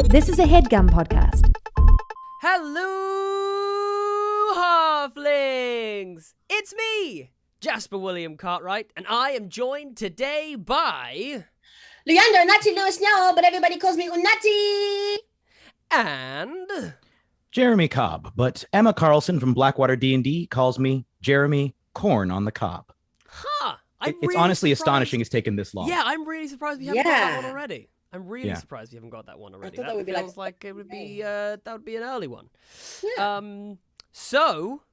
This is a Headgum podcast. Hello, halflings! It's me, Jasper William Cartwright, and I am joined today by... Leander, Natty Lewis now, but everybody calls me Unati. And... Jeremy Cobb, but Emma Carlson from Blackwater D&D calls me Jeremy Corn on the Cob. Huh! It's honestly astonishing it's taken this long. Yeah, I'm really surprised we haven't got that one already. I'm really surprised we haven't got that one already. I thought that would be like it would be that would be an early one. Yeah. So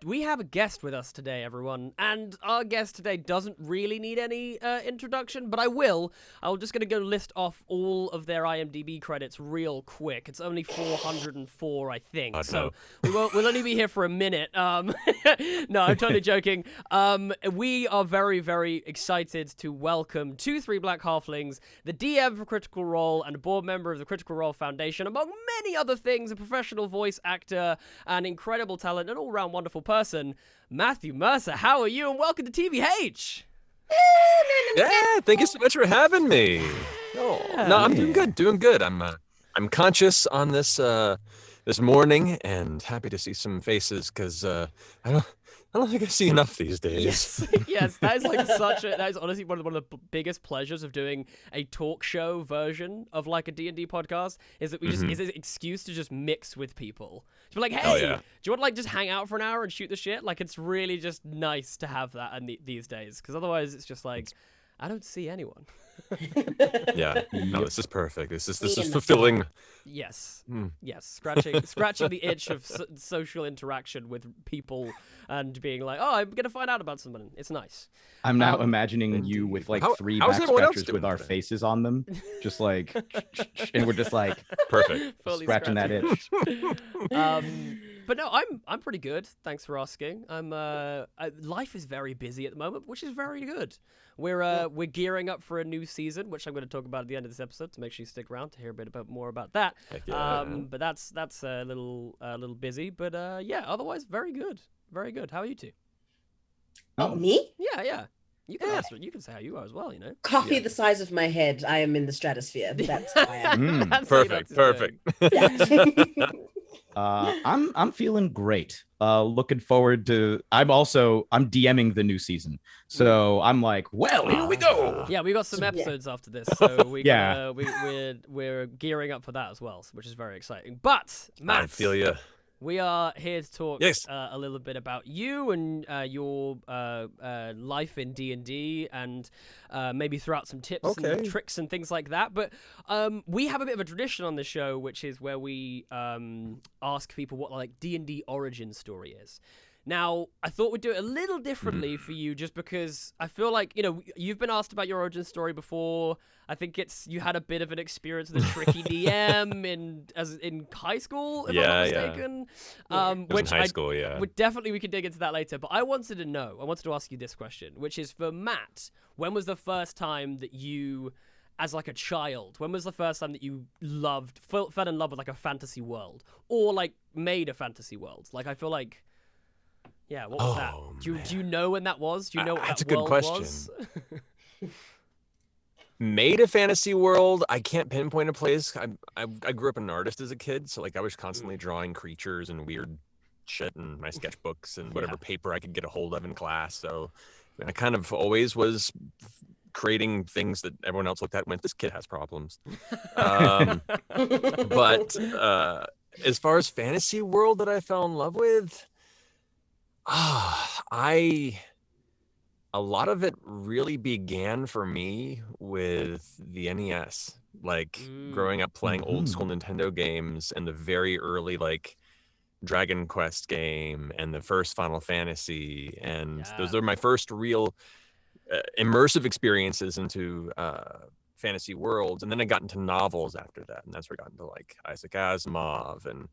we have a guest with us today, everyone, and our guest today doesn't really need any introduction, but I will. I'm just going to go list off all of their IMDb credits real quick. It's only 404, I think, so we'll only be here for a minute. No, I'm totally joking. We are very, very excited to welcome Three Black Halflings, the DM for Critical Role and a board member of the Critical Role Foundation, among many other things, a professional voice actor, an incredible talent, an all-round wonderful person, Matthew Mercer. How are you? And welcome to TVH. Yeah, thank you so much for having me. No, I'm doing good. I'm conscious on this this morning and happy to see some faces because I don't think I see enough these days. Yes, that is like that is honestly one of the biggest pleasures of doing a talk show version of like a D&D podcast is that we just is an excuse to just mix with people. To be like, hey, do you want to like just hang out for an hour and shoot the shit? Like it's really just nice to have that these days because otherwise it's just like I don't see anyone. Yeah, no, this is perfect. This is fulfilling. Yes, yes, scratching the itch of social interaction with people and being like, oh, I'm gonna find out about someone. It's nice. I'm now imagining you with like three back scratchers with our faces on them, just like, and we're just like perfect, scratching that itch. But no, I'm pretty good. Thanks for asking. Life is very busy at the moment, which is very good. We're gearing up for a new season, which I'm going to talk about at the end of this episode. To make sure you stick around to hear a bit more about that. But that's a little busy. But yeah, otherwise very good, very good. How are you two? Oh, me? Yeah. You can you can say how you are as well. You know, Coffee the size of my head. I am in the stratosphere. That's why I am. Perfect. I'm feeling great. Looking forward to. I'm DMing the new season, so I'm like, well, here we go. Yeah, we got some episodes after this, so we're gearing up for that as well, which is very exciting. But Matt, I feel you. We are here to talk a little bit about you and your life in D&D and maybe throw out some tips and tricks and things like that. But we have a bit of a tradition on the show, which is where we ask people what like D&D origin story is. Now, I thought we'd do it a little differently for you just because I feel like, you know, you've been asked about your origin story before. I think you had a bit of an experience with a tricky DM in high school, if I'm not mistaken. Which in high school, we could dig into that later. But I wanted to ask you this question, which is for Matt, when was the first time that you, as like a child, when was the first time that you fell in love with like a fantasy world or like made a fantasy world? Like, I feel like... Yeah, what was that? Do you know when that was? Do you know what that's that a good question. Was? Made a fantasy world. I can't pinpoint a place. I grew up an artist as a kid, so like I was constantly drawing creatures and weird shit in my sketchbooks and whatever paper I could get a hold of in class. So I kind of always was creating things that everyone else looked at and went, this kid has problems. But as far as fantasy world that I fell in love with, a lot of it really began for me with the NES, like growing up playing old school Nintendo games and the very early like Dragon Quest game and the first Final Fantasy, and those are my first real immersive experiences into fantasy worlds. And then I got into novels after that, and that's where I got into like Isaac Asimov and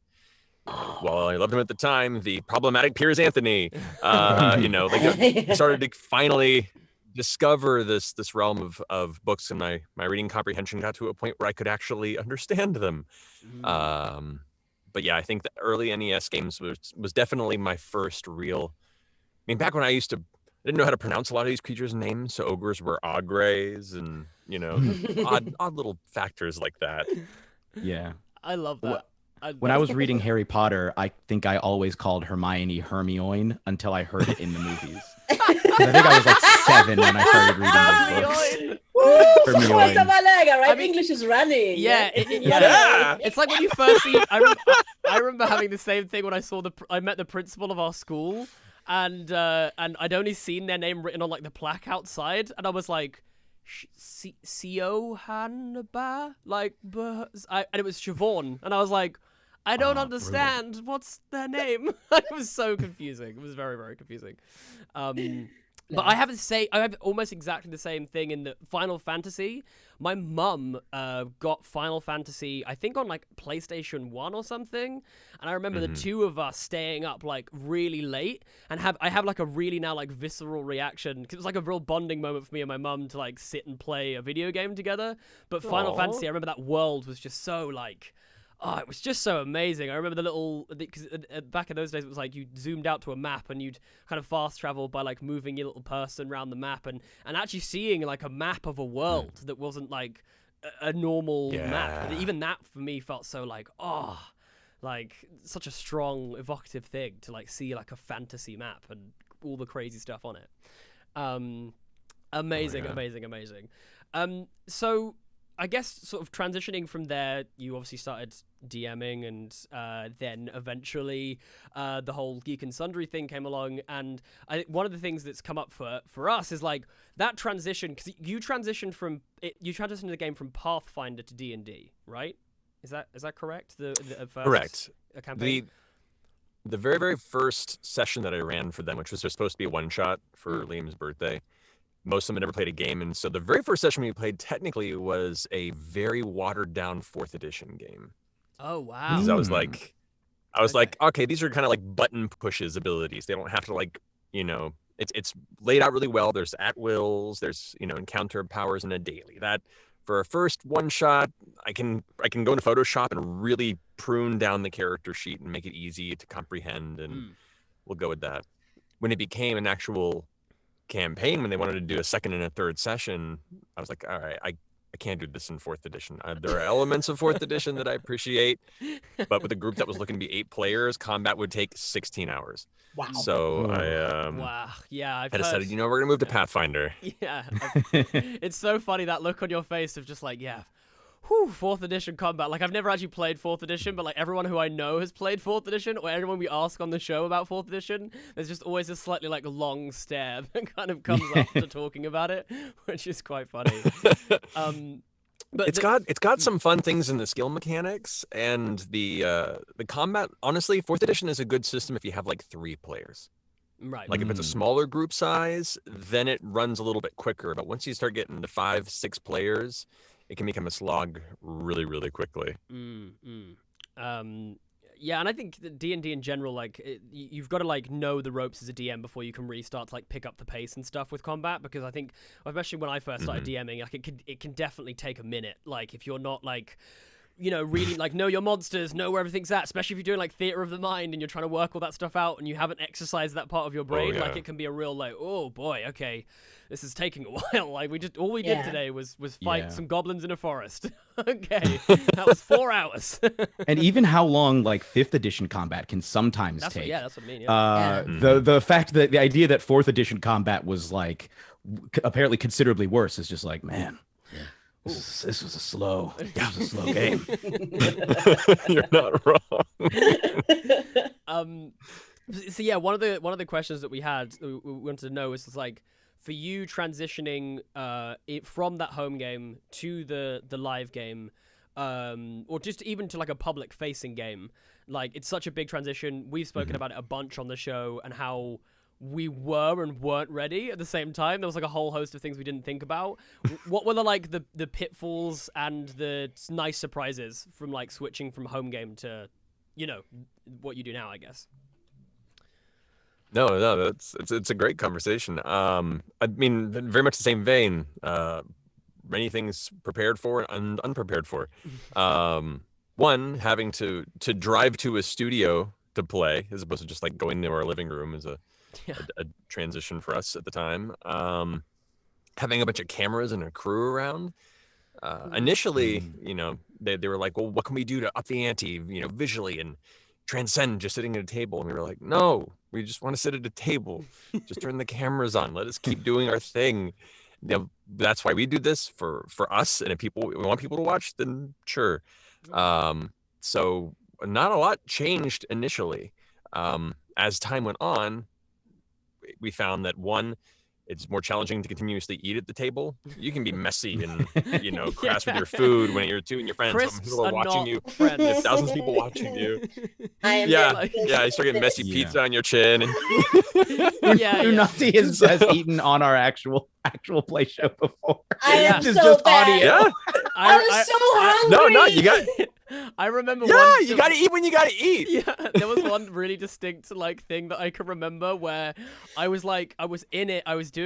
well, I loved him at the time, the problematic Piers Anthony, like started to finally discover this realm of books, and my reading comprehension got to a point where I could actually understand them. But yeah, I think the early NES games was definitely my first real, I mean, back when I didn't know how to pronounce a lot of these creatures' names, so ogres were ogres and, odd little factors like that. Yeah. I love that. When I was reading Harry Potter, I think I always called Hermione Hermione until I heard it in the movies. 'Cause I think I was like 7 when I started reading those books. What's Hermione. right? I mean, English is running. Yeah, Yeah. it's like when you first see. I remember having the same thing when I met the principal of our school, and I'd only seen their name written on like the plaque outside, and I was like, Co Hanba, like, and it was Siobhan, and I was like, I don't understand. Brutal. What's their name? It was so confusing. It was very, very confusing. But I have almost exactly the same thing in the Final Fantasy. My mum got Final Fantasy, I think on like PlayStation 1 or something. And I remember the two of us staying up like really late, and I have like a really now like visceral reaction, because it was like a real bonding moment for me and my mum to like sit and play a video game together. But Final Fantasy, I remember that world was just so like, oh, it was just so amazing. I remember because back in those days, it was like you zoomed out to a map and you'd kind of fast travel by like moving your little person around the map and actually seeing like a map of a world that wasn't like a normal map. And even that for me felt so like, oh, like such a strong evocative thing to like see like a fantasy map and all the crazy stuff on it. Amazing. So I guess sort of transitioning from there, you obviously started DMing, and then eventually the whole Geek and Sundry thing came along. And I think one of the things that's come up for us is like that transition, because you transitioned the game from Pathfinder to D&D, right? Is that correct? The first Correct. Campaign? The very, very first session that I ran for them, which was supposed to be a one-shot for Liam's birthday, most of them had never played a game, and so the very first session we played technically was a very watered-down 4th edition game. Oh, wow. Because I was like, okay, these are kind of like button pushes abilities. They don't have to like, it's laid out really well. There's at-wills, there's, encounter powers in a daily. That, for a first one-shot, I can go into Photoshop and really prune down the character sheet and make it easy to comprehend, and we'll go with that. When it became an actual campaign, when they wanted to do a second and a third session, I was like, all right, I can't do this in 4th edition. There are elements of 4th edition that I appreciate, but with a group that was looking to be 8 players, combat would take 16 hours. Wow. So I've decided, we're gonna move to Pathfinder. Yeah, it's so funny, that look on your face of just like, 4th edition combat. Like, I've never actually played 4th edition, but like everyone who I know has played 4th edition, or everyone we ask on the show about 4th edition, there's just always a slightly like long stare that kind of comes after talking about it, which is quite funny. But it's got some fun things in the skill mechanics and the combat. Honestly, 4th edition is a good system if you have like 3 players. Right. Like if it's a smaller group size, then it runs a little bit quicker. But once you start getting to 5, 6 players, it can become a slog really, really quickly. Yeah, and I think D&D in general, like, you've got to, like, know the ropes as a DM before you can really start to, like, pick up the pace and stuff with combat, because I think, especially when I first started DMing, like, it can definitely take a minute. Like, if you're not, like, really, like, know your monsters, know where everything's at, especially if you're doing, like, theater of the mind and you're trying to work all that stuff out and you haven't exercised that part of your brain, like, it can be a real, like, oh, boy, okay, this is taking a while. Like, all we did today was fight some goblins in a forest. Okay, that was 4 hours. And even how long, like, 5th edition combat can sometimes take. That's what I mean, yeah. The fact that the idea that 4th edition combat was, like, apparently considerably worse is just like, man. This was a slow game. You're not wrong. So yeah, one of the questions that we wanted to know is like, for you transitioning from that home game to the live game, or just even to like a public facing game, like it's such a big transition. We've spoken about it a bunch on the show and how we were and weren't ready at the same time. There was like a whole host of things we didn't think about. What were the pitfalls and the nice surprises from like switching from home game to, what you do now, I guess? No, it's a great conversation. I mean, very much the same vein. Many things prepared for and unprepared for. One, having to drive to a studio to play as opposed to just like going to our living room is a transition for us at the time. Having a bunch of cameras and a crew around. Initially, they were like, well, what can we do to up the ante, visually and transcend just sitting at a table? And we were like, no, we just want to sit at a table. Just turn the cameras on. Let us keep doing our thing. That's why we do this for us. And if we want people to watch, then sure. So not a lot changed initially. As time went on, we found that it's more challenging to continuously eat at the table. You can be messy and crass with your food when you're two and your friends. Crisps People are watching you. friends. There's thousands of people watching you. I am Yeah, you start getting messy Yeah. pizza on your chin. And Unati has eaten on our actual play show before. I am Which is so just bad. audio. yeah, I was so hungry. no, you got. I remember Yeah, one. you gotta eat when you gotta eat. Yeah, there was one really distinct thing that I can remember where I was in it. I was doing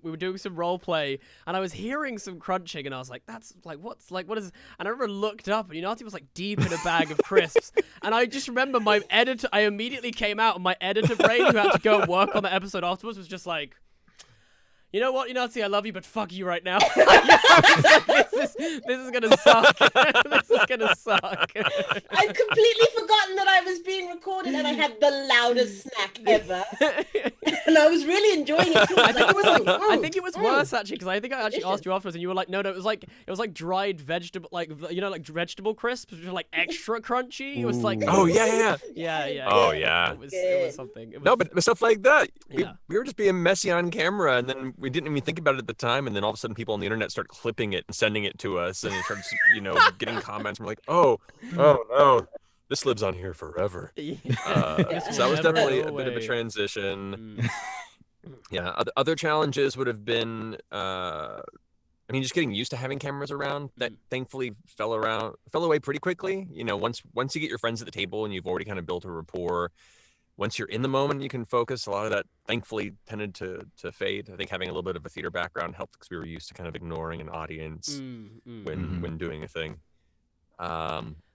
we were doing some role play, and I was hearing some crunching, and I was like, "That's what is?" And I remember looked up, and Unati was like deep in a bag of crisps, and I just remember my editor. I immediately came out, and my editor brain, who had to go and work on the episode afterwards, was just like, you know what, Unati, I love you, but fuck you right now. This is gonna suck. This is gonna suck. I'd completely forgotten that I was being recorded, and I had the loudest snack ever. And I was really enjoying it too. I think it was worse actually, because I think I actually asked you afterwards, and you were like, no, it was like dried vegetable, like vegetable crisps, which were like extra crunchy. It was like, Oh yeah. yeah. Oh yeah. It was something. It was, No, but stuff like that. Yeah. We were just being messy on camera, and then we didn't even think about it at the time, and then all of a sudden people on the internet start clipping it and sending it to us, and it starts, getting comments. And we're like, oh no, this lives on here forever. So that was definitely a bit of a transition. Yeah, other challenges would have been, just getting used to having cameras around. That thankfully fell away pretty quickly. Once you get your friends at the table and you've already kind of built a rapport, once you're in the moment, you can focus. A lot of that thankfully tended to fade. I think having a little bit of a theater background helped, because we were used to kind of ignoring an audience when doing a thing.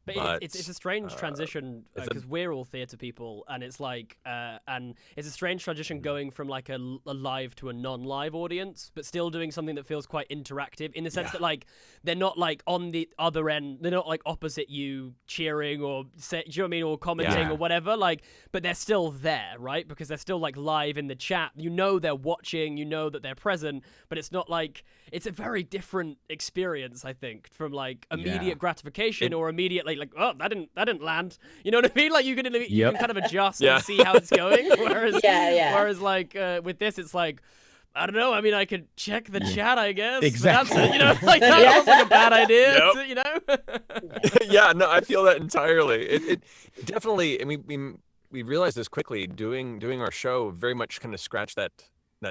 But it's a strange transition, because we're all theatre people, and it's like, and it's a strange transition going from like a live to a non-live audience, but still doing something that feels quite interactive, in the sense that like they're not like on the other end, they're not like opposite you cheering or do you know what I mean, or commenting or whatever, like, but they're still there, right? Because they're still like live in the chat. They're watching, that they're present, but it's not like, it's a very different experience, I think, from like immediate gratification or immediately like, oh, that didn't land. You know what I mean? Like you can kind of adjust and see how it's going. Whereas like with this, it's like, I don't know. I mean, I could check the chat, I guess. Exactly. But that's, like that was like a bad idea. Yeah, no, I feel that entirely. It definitely, and we realized this quickly doing our show. Very much kind of scratched that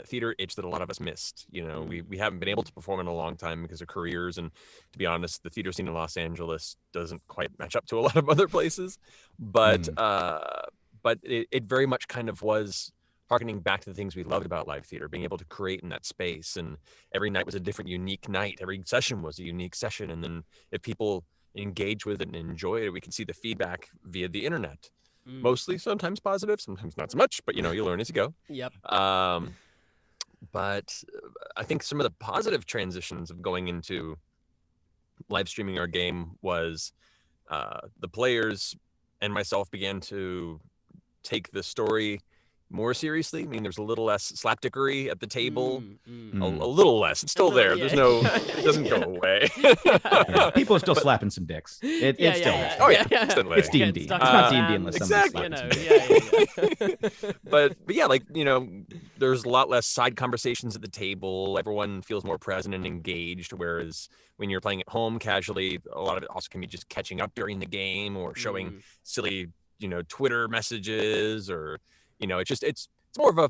theater itch that a lot of us missed. We haven't been able to perform in a long time because of careers, and to be honest, the theater scene in Los Angeles doesn't quite match up to a lot of other places. But it very much kind of was harkening back to the things we loved about live theater, being able to create in that space, and every night was a different, unique night. Every session was a unique session, and then if people engage with it and enjoy it, we can see the feedback via the internet. Mostly, sometimes positive, sometimes not so much, but you learn as you go. Yep. But I think some of the positive transitions of going into live streaming our game was the players and myself began to take the story more seriously. I mean, there's a little less slapdickery at the table. A little less. It's still there. There's no, it doesn't go away. People are still slapping some dicks. It's still there. Oh yeah, instantly. It's D&D. It's not D&D unless exactly. somebody's slapping some dicks. But yeah, like, there's a lot less side conversations at the table. Everyone feels more present and engaged, whereas when you're playing at home casually, a lot of it also can be just catching up during the game or showing silly, Twitter messages, or it's more of a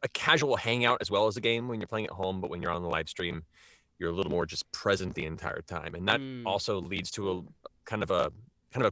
casual hangout as well as a game when you're playing at home. But when you're on the live stream, you're a little more just present the entire time, and that also leads to a kind of a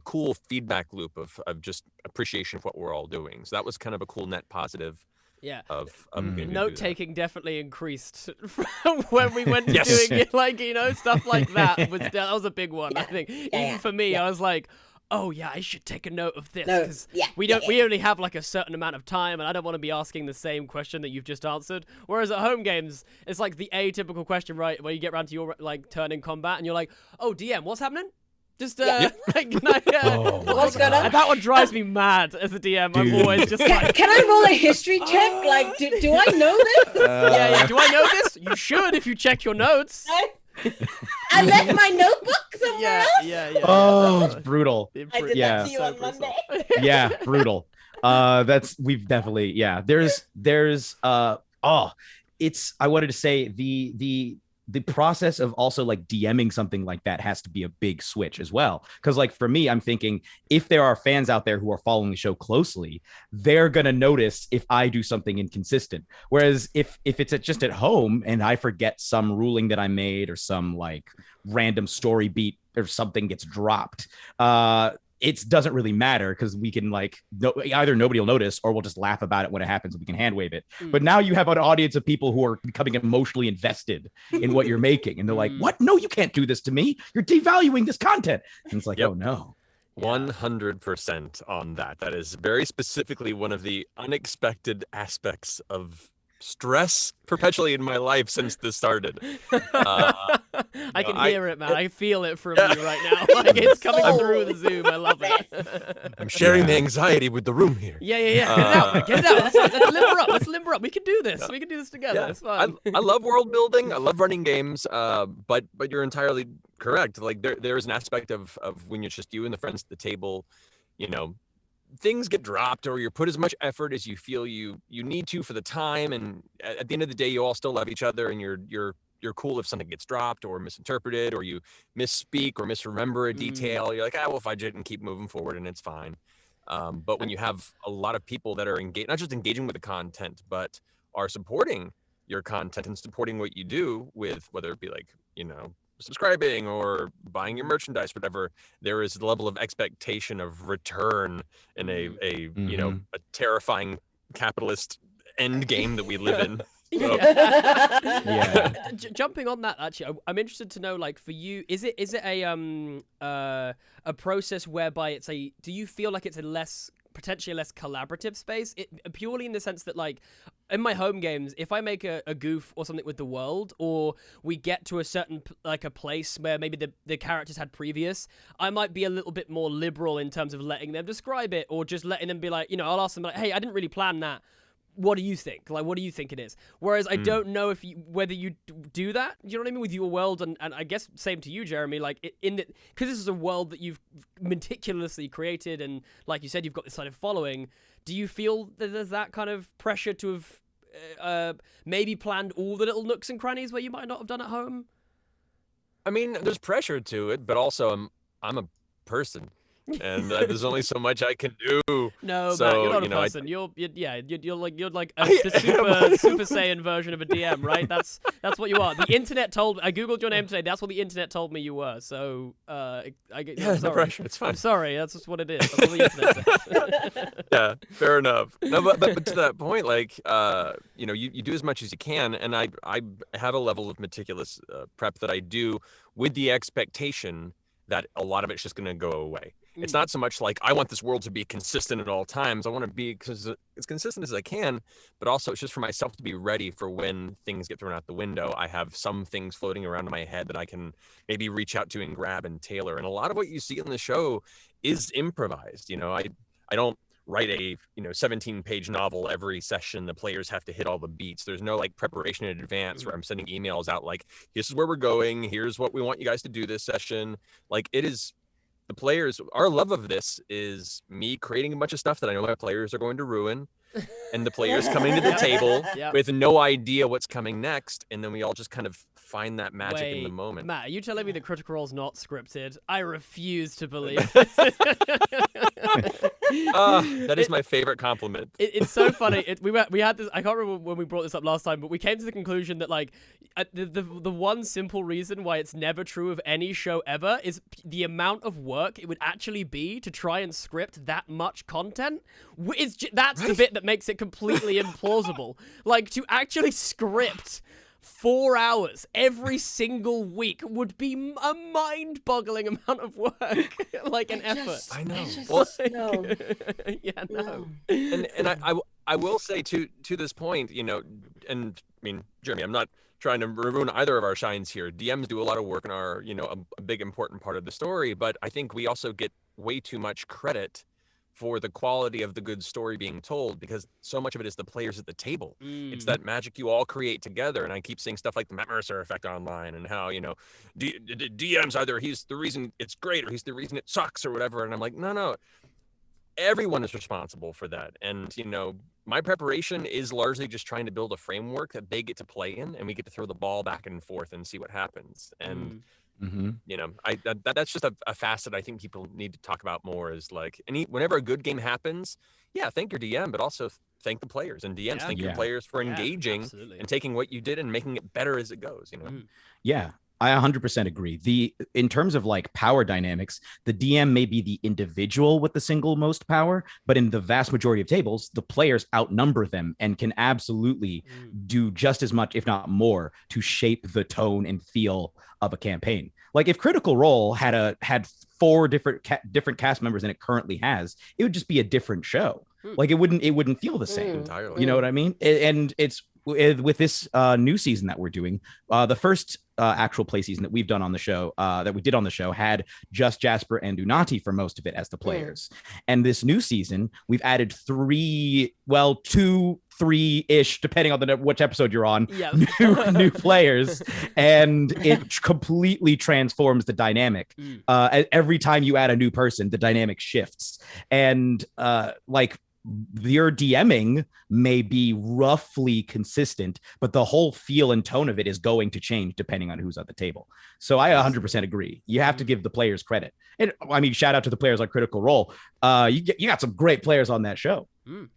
cool feedback loop of just appreciation of what we're all doing. So that was kind of a cool net positive. Yeah. Of note taking definitely increased from when we went to doing it, like stuff like that was a big one. I think even for me, I was like, oh yeah, I should take a note of this, because we only have like a certain amount of time, and I don't want to be asking the same question that you've just answered. Whereas at home games, it's like the atypical question, right, where you get around to your like turn in combat, and you're like, oh DM, what's happening? Just Yeah. like, can I, Oh my What's going on? that one drives me mad as a DM. I'm Dude. always just like, Can I roll a history check? Like, do I know this? yeah. Do I know this? You should if you check your notes. I left my notebook somewhere else. Yeah. Oh, it's brutal. I did Yeah. that to you on Monday. Yeah, brutal. We've definitely, yeah. I wanted to say the process of also like DMing something like that has to be a big switch as well. Because like for me, I'm thinking if there are fans out there who are following the show closely, they're gonna notice if I do something inconsistent. Whereas if it's just at home and I forget some ruling that I made or some like random story beat or something gets dropped, it doesn't really matter because we can either nobody will notice or we'll just laugh about it when it happens and we can hand wave it. But now you have an audience of people who are becoming emotionally invested in what you're making. And they're like, what? No, you can't do this to me. You're devaluing this content. And it's like, oh no. 100% on that. That is very specifically one of the unexpected aspects of stress perpetually in my life since this started. I can hear it, man. I feel it from you right now. Like it's coming through the Zoom. I love it. I'm sharing the anxiety with the room here. Yeah. Get it out. Let's limber up. We can do this. We can do this together. It's fun. I love world building. I love running games. But you're entirely correct. Like there is an aspect of when it's just you and the friends at the table, you know, things get dropped or you put as much effort as you feel you need to for the time, and at the end of the day you all still love each other, and you're cool if something gets dropped or misinterpreted or you misspeak or misremember a detail. You're like, well, if I didn't, keep moving forward and it's fine. But when you have a lot of people that are engaged, not just engaging with the content, but are supporting your content and supporting what you do with, whether it be like, you know, subscribing or buying your merchandise, whatever, there is a level of expectation of return in a you know, a terrifying capitalist end game that we live in. So. Yeah. Jumping on that, actually, I'm interested to know, like, for you, is it a process whereby do you feel like it's potentially a less collaborative space? Purely in the sense that, like, in my home games, if I make a goof or something with the world, or we get to a certain a place where maybe the characters had previous, I might be a little bit more liberal in terms of letting them describe it, or just letting them be like, you know, I'll ask them like, hey, I didn't really plan that. What do you think? Like, what do you think it is? Whereas I don't know whether you do that. Do you know what I mean with your world? And I guess same to you, Jeremy. Like, because this is a world that you've meticulously created, and like you said, you've got this kind of following. Do you feel that there's that kind of pressure to have maybe planned all the little nooks and crannies where you might not have done at home? I mean, there's pressure to it, but also I'm a person. And there's only so much I can do. No, so, Matt, you're not a know, person. You're like the super Saiyan version of a DM, right? That's what you are. The internet I googled your name today. That's what the internet told me you were. So I'm no pressure. It's fine. I'm sorry. That's just what it is. That's what the internet says. Yeah, fair enough. No, but to that point, like, you know, you do as much as you can, and I have a level of meticulous prep that I do with the expectation that a lot of it's just going to go away. It's not so much like I want this world to be consistent at all times. I want to be as consistent as I can, but also it's just for myself to be ready for when things get thrown out the window. I have some things floating around in my head that I can maybe reach out to and grab and tailor. And a lot of what you see in the show is improvised. You know, I don't write a 17-page novel every session. The players have to hit all the beats. There's no like preparation in advance where I'm sending emails out like, this is where we're going. Here's what we want you guys to do this session. Like, it is. The players, our love of this is me creating a bunch of stuff that I know my players are going to ruin, and the players coming to the table with no idea what's coming next, and then we all just kind of find that magic in the moment. Matt, are you telling me the Critical Role's not scripted? I refuse to believe that is my favorite compliment. It's so funny. We had this. I can't remember when we brought this up last time, but we came to the conclusion that like the one simple reason why it's never true of any show ever is the amount of work it would actually be to try and script that much content. That's the bit that makes it completely implausible. Like, to actually script 4 hours every single week would be a mind-boggling amount of work, like an effort. I know. No. Yeah, no. And I will say to this point, you know, and I mean, Jeremy, I'm not trying to ruin either of our shines here. DMs do a lot of work and are, you know, a big important part of the story, but I think we also get way too much credit for the quality of the good story being told, because so much of it is the players at the table. It's that magic you all create together. And I keep seeing stuff like the Mercer effect online, and how, you know, DM's either he's the reason it's great or he's the reason it sucks or whatever. And I'm like, no, everyone is responsible for that. And, you know, my preparation is largely just trying to build a framework that they get to play in, and we get to throw the ball back and forth and see what happens. And you know, that's just a facet I think people need to talk about more, is like, whenever a good game happens, thank your DM, but also thank the players, and DMs thank your players for engaging and taking what you did and making it better as it goes, you know? Yeah, I 100% agree. In terms of like power dynamics, the DM may be the individual with the single most power, but in the vast majority of tables, the players outnumber them and can absolutely do just as much, if not more, to shape the tone and feel of a campaign. Like if Critical Role had 4 different cast members than it currently has, it would just be a different show. Like it wouldn't feel the same entirely. You know what I mean? And it's with this new season that we're doing, the first actual play season that we've done on the show, that we did on the show, had just Jasper and Unati for most of it as the players. And this new season, we've added 2, 3-ish, depending on which episode you're on, new players, and it completely transforms the dynamic. Every time you add a new person, the dynamic shifts, and like your DMing may be roughly consistent, but the whole feel and tone of it is going to change depending on who's at the table. So I 100% agree. You have to give the players credit. And I mean, shout out to the players on Critical Role. You got some great players on that show.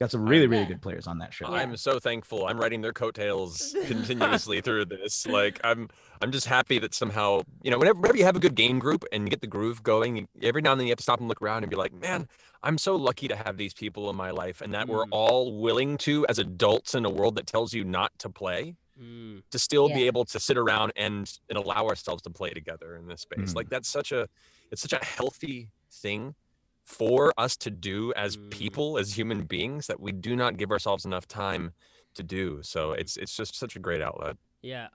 Got some really good players on that show. I'm so thankful. I'm riding their coattails continuously through this. Like I'm just happy that somehow, you know, whenever you have a good game group and you get the groove going, every now and then you have to stop and look around and be like, man, I'm so lucky to have these people in my life, and that we're all willing to, as adults in a world that tells you not to play, to still be able to sit around and allow ourselves to play together in this space. Like it's such a healthy thing for us to do as people, as human beings, that we do not give ourselves enough time to do. So it's just such a great outlet. Yeah.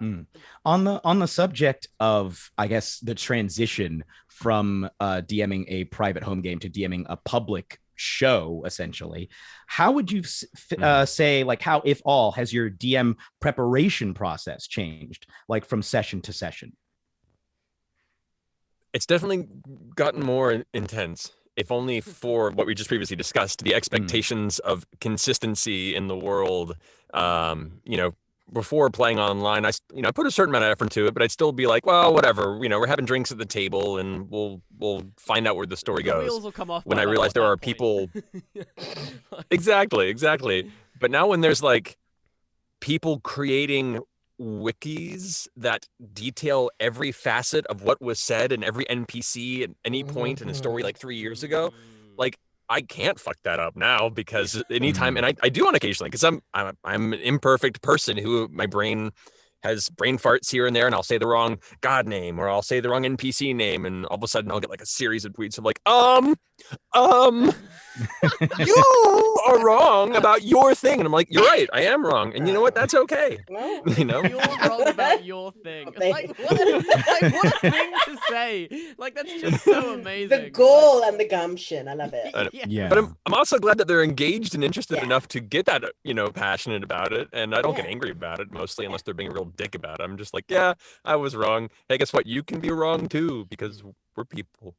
On the subject of, I guess, the transition from DMing a private home game to DMing a public show, essentially, how would you say, like, how, if all, has your DM preparation process changed, like from session to session? It's definitely gotten more intense, if only for what we just previously discussed, the expectations of consistency in the world. You know, before playing online, I put a certain amount of effort into it, but I'd still be like, well, whatever, you know, we're having drinks at the table and we'll find out where the story goes. Wheels will come off when I realized there are people. Exactly. But now when there's like people creating wikis that detail every facet of what was said and every NPC at any point in a story like 3 years ago, like I can't fuck that up now, because anytime, and I do on occasionally, because I'm an imperfect person who my brain has brain farts here and there, and I'll say the wrong god name or I'll say the wrong NPC name, and all of a sudden I'll get like a series of tweets of like, you are wrong about your thing, and I'm like, you're right, I am wrong, and you know what? That's okay. You know, you're wrong about your thing. Like what a thing to say. Like that's just so amazing. The gall and the gumption. I love it. Yeah. But I'm also glad that they're engaged and interested enough to get that, you know, passionate about it, and I don't get angry about it mostly, unless they're being a real dick about it. I'm just like, yeah, I was wrong. Hey, guess what? You can be wrong too, because we're people.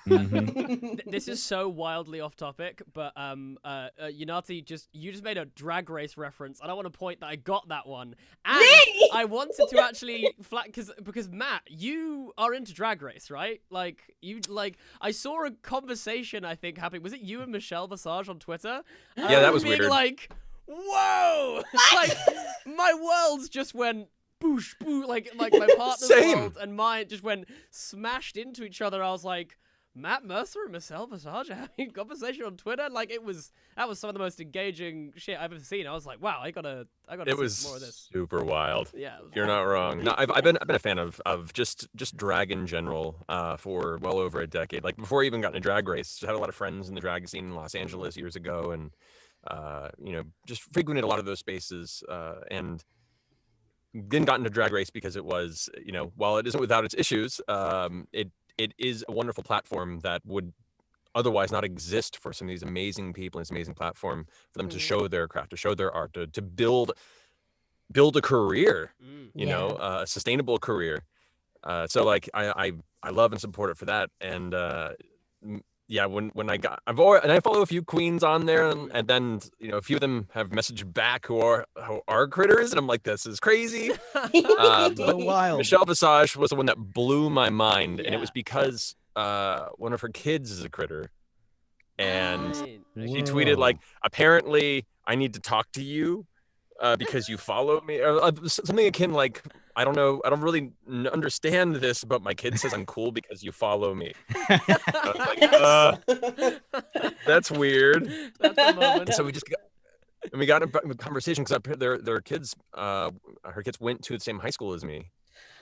This is so wildly off topic, but Unati, you just made a Drag Race reference, and I want to point that I got that one, and I wanted to actually because Matt, you are into Drag Race, right? I saw a conversation, I think, happening. Was it you and Michelle Visage on Twitter? Yeah, that was being weird. Like, whoa! Like my worlds just went boosh, boo, like my partner's world and mine just went smashed into each other. I was like, Matt Mercer and Michelle Visage having a conversation on Twitter. Like that was some of the most engaging shit I've ever seen. I was like, wow, I gotta see more of this. Super wild. Yeah, you're not wrong. No, I've been a fan of just drag in general for well over a decade. Like before I even got into Drag Race, I had a lot of friends in the drag scene in Los Angeles years ago, and just frequented a lot of those spaces, and then got into Drag Race because it was, while it isn't without its issues, it is a wonderful platform that would otherwise not exist for some of these amazing people. It's an amazing platform for them to show their craft, to show their art, to build a career, a sustainable career. So like I love and support it for that. And when I follow a few queens on there, and then a few of them have messaged back who are critters, and I'm like, this is crazy. So wild. Michelle Visage was the one that blew my mind, and it was because one of her kids is a critter, and she tweeted like, apparently I need to talk to you because you follow me, or something akin like, I don't know, I don't really understand this, but my kid says I'm cool because you follow me. I was like, that's weird. That's a moment. So we got in a conversation because their kids, her kids went to the same high school as me,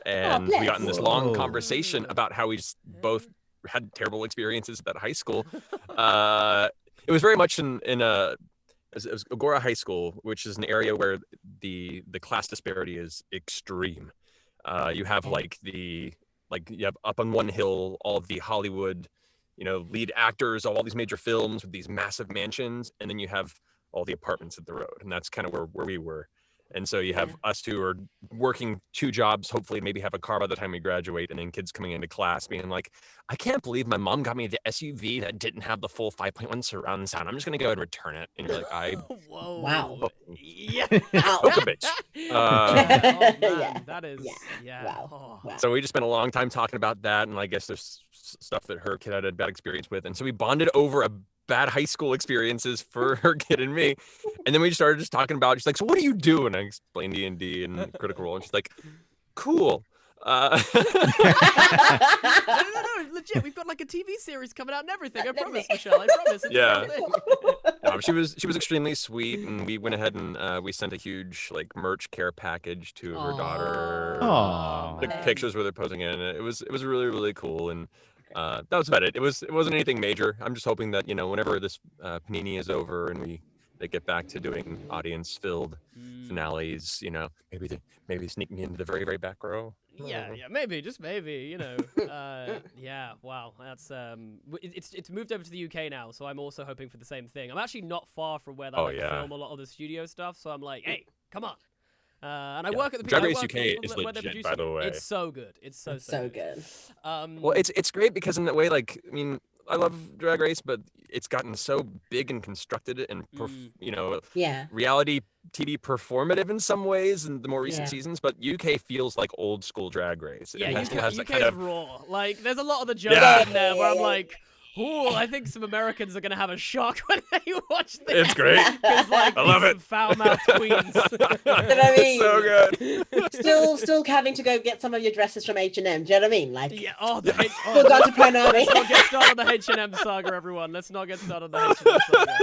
and we got in this long conversation about how we just both had terrible experiences at that high school. It was very much in it was Agora High School, which is an area where the class disparity is extreme. You have you have up on one hill all of the Hollywood, lead actors of all these major films with these massive mansions, and then you have all the apartments at the road, and that's kind of where we were. And so you have us who are working 2 jobs, hopefully maybe have a car by the time we graduate, and then kids coming into class being like, I can't believe my mom got me the SUV that didn't have the full 5.1 surround sound. I'm just going to go and return it. And you're like, Whoa. Wow. Yeah. Poke a bitch. Oh, man, that is, Wow. Oh. Wow. So we just spent a long time talking about that. And I guess there's stuff that her kid had a bad experience with. And so we bonded over a bad high school experiences for her kid and me, and then we started just talking about, she's like, so what do you do? And I explained D&D and Critical Role, and she's like, cool. No, legit, we've got like a TV series coming out and everything. I promise, Michelle, I promise. It's Yeah. a real thing. No, she was extremely sweet, and we went ahead and we sent a huge like merch care package to her daughter. Aw. Took pictures with her posing in it. It was really, really cool. And that was about it. It wasn't anything major. I'm just hoping that whenever this panini is over and they get back to doing audience-filled finales, maybe sneak me into the very, very back row. Yeah, maybe, just maybe, yeah, wow, that's it's moved over to the UK now, so I'm also hoping for the same thing. I'm actually not far from where they film a lot of the studio stuff, so I'm like, hey, come on. And I work at the Drag Race UK is where they're legit, producing by the way. It's so good. It's so good. Well, it's great because in that way, like, I mean, I love Drag Race, but it's gotten so big and constructed and reality TV performative in some ways in the more recent seasons. But UK feels like old school Drag Race. Yeah, it has UK kind is of raw. Like, there's a lot of the jokes in there where I'm like, ooh, I think some Americans are gonna have a shock when they watch this. It's great. Like, I love it. Foul-mouthed queens. I mean? So good. Still having to go get some of your dresses from H&M. Do you know what I mean? Like, Still got to Panami. Let's not get started on the H&M saga, everyone. Let's not get started on the H&M saga.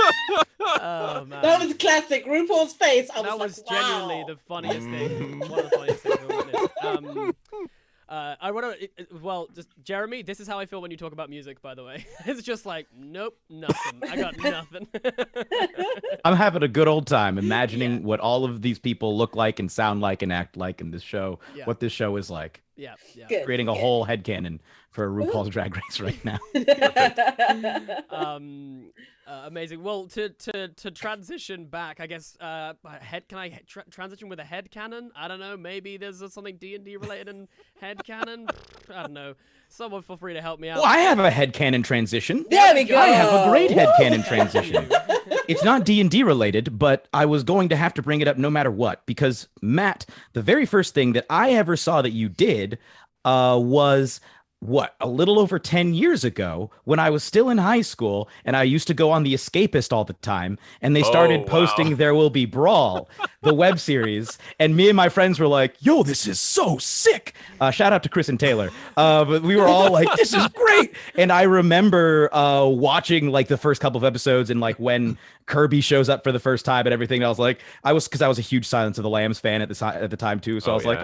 Oh man, that was classic. RuPaul's face. That was genuinely the funniest thing. One of the funniest things I've witnessed. I want to, just Jeremy, this is how I feel when you talk about music, by the way. It's just like, nope, nothing. I got nothing. I'm having a good old time imagining what all of these people look like and sound like and act like in this show, what this show is like. Yeah. Good, creating a whole headcanon for RuPaul's Drag Race right now. Amazing. Well, to transition back, I guess, can I transition with a headcanon? I don't know. Maybe there's something D&D related in headcanon. I don't know. Someone feel free to help me out. Well, I have a headcanon transition. There we go. I have a great headcanon transition. It's not D&D related, but I was going to have to bring it up no matter what, because Matt, the very first thing that I ever saw that you did was a little over 10 years ago when I was still in high school, and I used to go on The Escapist all the time, and they started posting There Will Be Brawl, the web series, and me and my friends were like, yo, this is so sick. Shout out to Chris and Taylor. But we were all like, this is great. And I remember watching like the first couple of episodes, and like when Kirby shows up for the first time and everything, I was like, because I was a huge Silence of the Lambs fan at the time too, so I was like,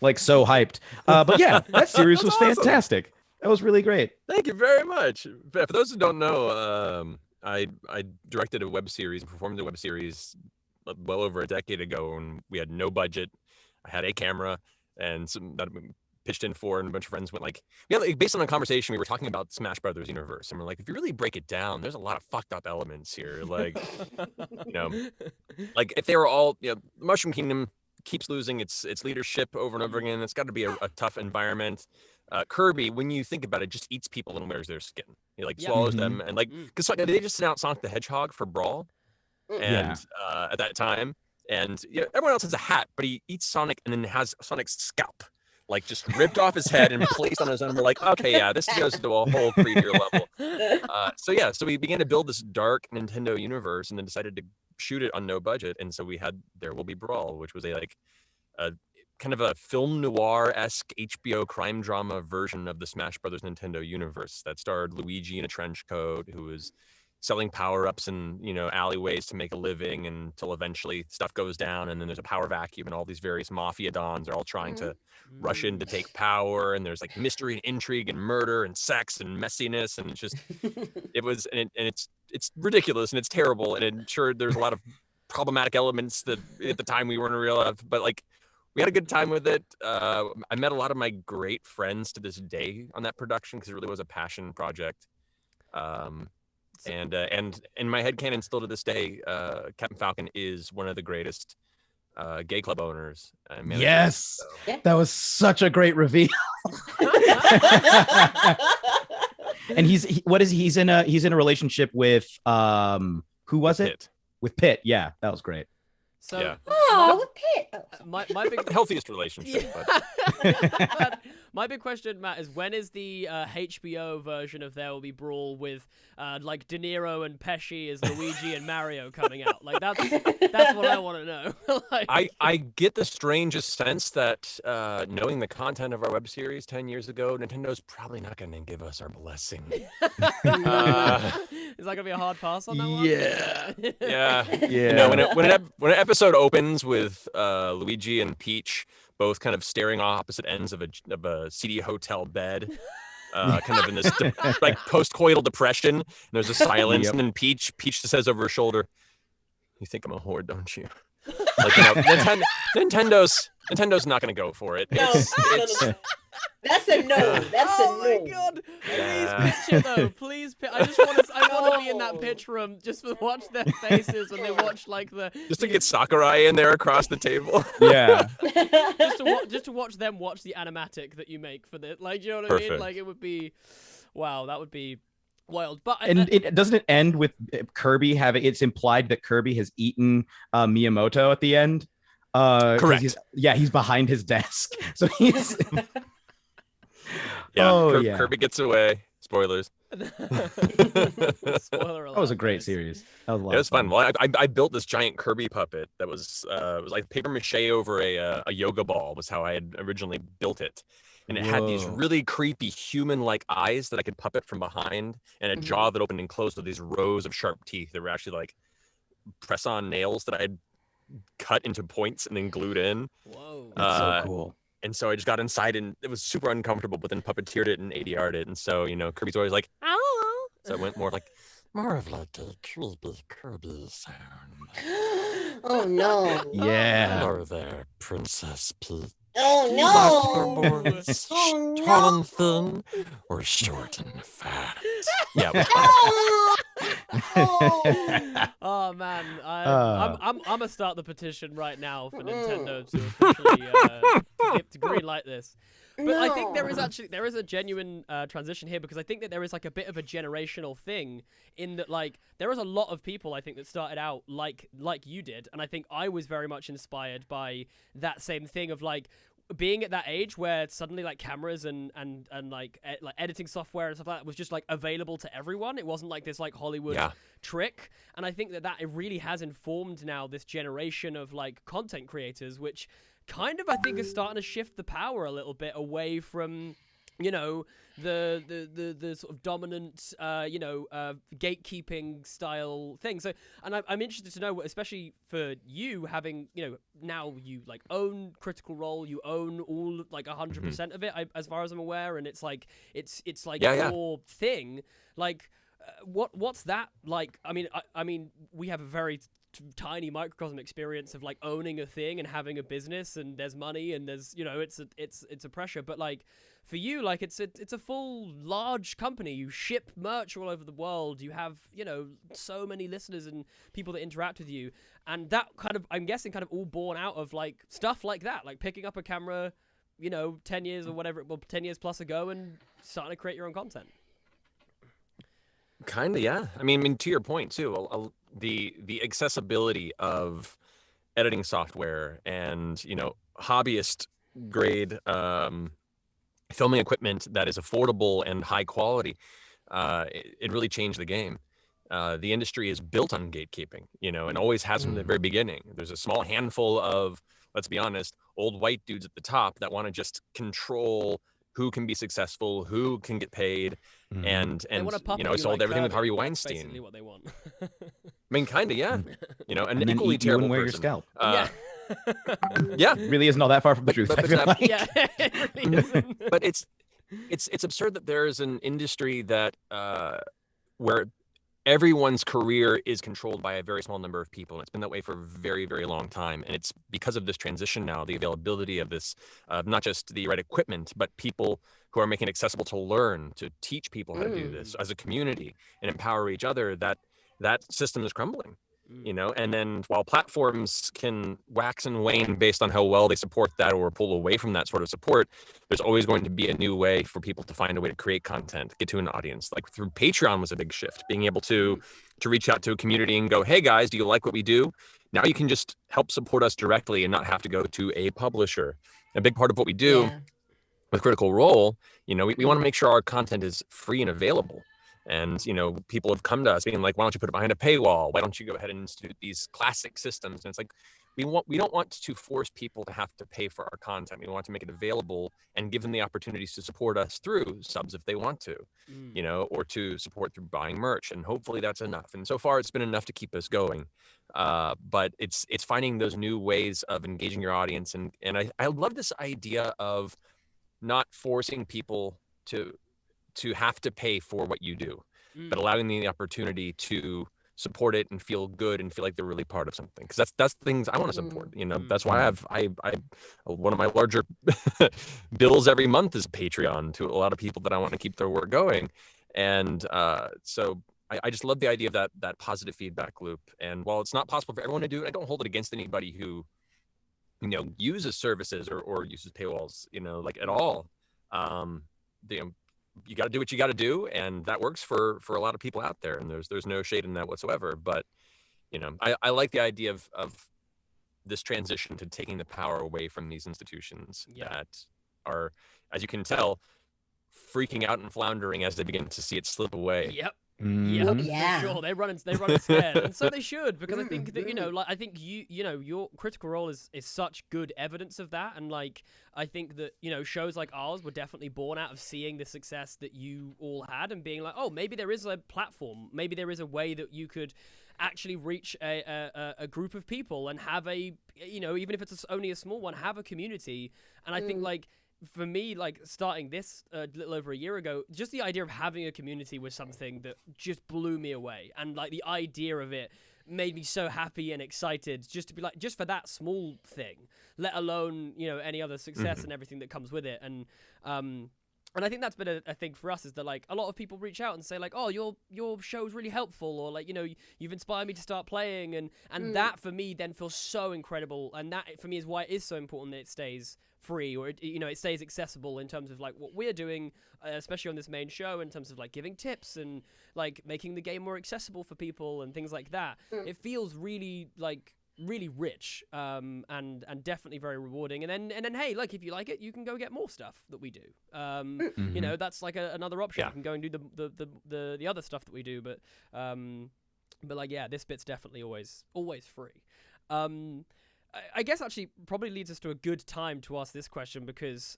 like so hyped. But yeah, that series was fantastic. That was really great. Thank you very much. For those who don't know, I directed a web series and performed a web series well over a decade ago, and we had no budget. I had a camera and some that we pitched in for, and a bunch of friends went like, based on a conversation, we were talking about Smash Brothers universe, and we're like, if you really break it down, there's a lot of fucked up elements here. Like, like if they were all, the Mushroom Kingdom keeps losing its leadership over and over again. It's got to be a tough environment. Kirby, when you think about it, just eats people and wears their skin. He swallows them, and because they just announced Sonic the Hedgehog for Brawl, and at that time, and everyone else has a hat, but he eats Sonic and then has Sonic's scalp just ripped off his head and placed on his own. We're like, okay, yeah, this goes to a whole creepier level. So we began to build this dark Nintendo universe, and then decided to shoot it on no budget, and so we had There Will Be Brawl, which was a kind of a film noir-esque HBO crime drama version of the Smash Brothers Nintendo universe that starred Luigi in a trench coat who was selling power-ups in alleyways to make a living until eventually stuff goes down, and then there's a power vacuum, and all these various mafia dons are all trying to rush in to take power, and there's mystery and intrigue and murder and sex and messiness, and it's just it's ridiculous and it's terrible, and sure there's a lot of problematic elements that at the time we weren't aware of, but we had a good time with it. I met a lot of my great friends to this day on that production because it really was a passion project. And in my headcanon still to this day, Captain Falcon is one of the greatest gay club owners. Yes, that was such a great reveal. And he's in a relationship with who was it? Pitt. With Pitt. Yeah, that was great. So, yeah. Oh, Pitt. My big healthiest relationship. But my big question, Matt, is when is the HBO version of There Will Be Brawl with De Niro and Pesci as Luigi and Mario coming out? That's what I want to know. I get the strangest sense that knowing the content of our web series 10 years ago, Nintendo's probably not going to give us our blessing. Is that going to be a hard pass on that one? Yeah. When an episode opens with Luigi and Peach both kind of staring opposite ends of a seedy hotel bed, kind of in this post-coital depression, and there's a silence, and then Peach just says over her shoulder, "You think I'm a whore, don't you?" Nintendo's not going to go for it. No. That's a no. That's a no. Oh my god! Please pitch it though. Please pitch. I want to be in that pitch room just to watch their faces when they watch just to get Sakurai in there across the table. Yeah. just to watch them watch the animatic that you make for the you know what Perfect. I mean? It would be, wow, that would be wild. But it doesn't end with Kirby having. It's implied that Kirby has eaten Miyamoto at the end. Correct. He's behind his desk, so he's. Yeah, Kirby gets away. Spoilers. Spoiler alert. That was a great series. That was a lot. It was fun. Well, I built this giant Kirby puppet that was like paper mache over a yoga ball was how I had originally built it, and it had these really creepy human-like eyes that I could puppet from behind, and a jaw that opened and closed with these rows of sharp teeth that were actually press-on nails that I had cut into points and then glued in. Whoa. That's so cool. And so I just got inside, and it was super uncomfortable, but then puppeteered it and ADR'd it. And so, Kirby's always like, "Ow!" So it went more of a creepy Kirby sound. Oh no. Yeah. Hello there, Princess Peach. Oh no. Tall and thin, or short and fat? Yeah. Oh man, I'm gonna start the petition right now for Nintendo to officially to greenlight this. But I think there is a genuine transition here, because I think that there is a bit of a generational thing in that there is a lot of people I think that started out like you did, and I think I was very much inspired by that same thing of being at that age where suddenly cameras and editing software and stuff like that was just available to everyone. It wasn't this Hollywood trick, and I think that it really has informed now this generation of content creators, which kind of I think is starting to shift the power a little bit away from the sort of dominant gatekeeping style thing. So, and I'm interested to know, especially for you having now you own Critical Role, you own all 100% of it, as far as I'm aware, and it's it's Yeah. your thing. what's that like? I mean, we have a very tiny microcosm experience of like owning a thing and having a business, and there's money and there's it's a pressure. But like for you, like it's a full large company. You ship merch all over the world. You have so many listeners and people that interact with you, and that kind of, I'm guessing, kind of all born out of like stuff like that, like picking up a camera, 10 years or whatever, 10 years plus ago, and starting to create your own content. Kind of, yeah. I mean, to your point too, the accessibility of editing software and hobbyist grade filming equipment that is affordable and high quality, it really changed the game. The industry is built on gatekeeping, and always has from the very beginning. There's a small handful of, let's be honest, old white dudes at the top that want to just control who can be successful, who can get paid, and I sold everything with Harvey Weinstein. Basically, what they want. I mean, kind of, yeah. And then equally eat you and terrible wear person. your scalp. Yeah, Really isn't all that far from the truth. but I feel like. Yeah, it really isn't. But it's absurd that there is an industry that where everyone's career is controlled by a very small number of people, and it's been that way for a very, very long time. And it's because of this transition now, the availability of this, not just the right equipment, but people who are making it accessible to learn, to teach people how to do this as a community and empower each other, that system is crumbling. And then while platforms can wax and wane based on how well they support that or pull away from that sort of support, there's always going to be a new way for people to find a way to create content, get to an audience. Like through Patreon was a big shift, being able to reach out to a community and go, hey guys, do you like what we do? Now you can just help support us directly and not have to go to a publisher. A big part of what we do with Critical Role, we want to make sure our content is free and available. And, people have come to us being like, why don't you put it behind a paywall? Why don't you go ahead and institute these classic systems? And it's like, we don't want to force people to have to pay for our content. We want to make it available and give them the opportunities to support us through subs if they want to, or to support through buying merch. And hopefully that's enough. And so far it's been enough to keep us going. But it's finding those new ways of engaging your audience. And I love this idea of not forcing people to have to pay for what you do, but allowing them the opportunity to support it and feel good and feel like they're really part of something. Because that's things I want to support. That's why I one of my larger bills every month is Patreon to a lot of people that I want to keep their work going. And so I just love the idea of that positive feedback loop. And while it's not possible for everyone to do it, I don't hold it against anybody who uses services or uses paywalls like at all. You got to do what you got to do, and that works for a lot of people out there, and there's no shade in that whatsoever. But I like the idea of this transition to taking the power away from these institutions that are, as you can tell, freaking out and floundering as they begin to see it slip away. Yep, for sure. They run scared, and so they should, because I think that I think your Critical Role is such good evidence of that, and like I think that shows like ours were definitely born out of seeing the success that you all had and being like, oh, maybe there is a platform, maybe there is a way that you could actually reach a group of people and have a even if it's only a small one, have a community. And I think like, for me, like starting this a little over a year ago, just the idea of having a community was something that just blew me away. And like the idea of it made me so happy and excited just to be like, just for that small thing, let alone, any other success and everything that comes with it. And I think that's been a thing for us, is that like a lot of people reach out and say like, oh, your show's really helpful, or like, you've inspired me to start playing. And that for me then feels so incredible. And that for me is why it is so important that it stays free, or it stays accessible in terms of like what we're doing, especially on this main show, in terms of like giving tips and like making the game more accessible for people and things like that. It feels really rich, and definitely very rewarding. And then hey, like if you like it, you can go get more stuff that we do. That's like another option. You can go and do the other stuff that we do, but like this bit's definitely always free. I guess actually probably leads us to a good time to ask this question, because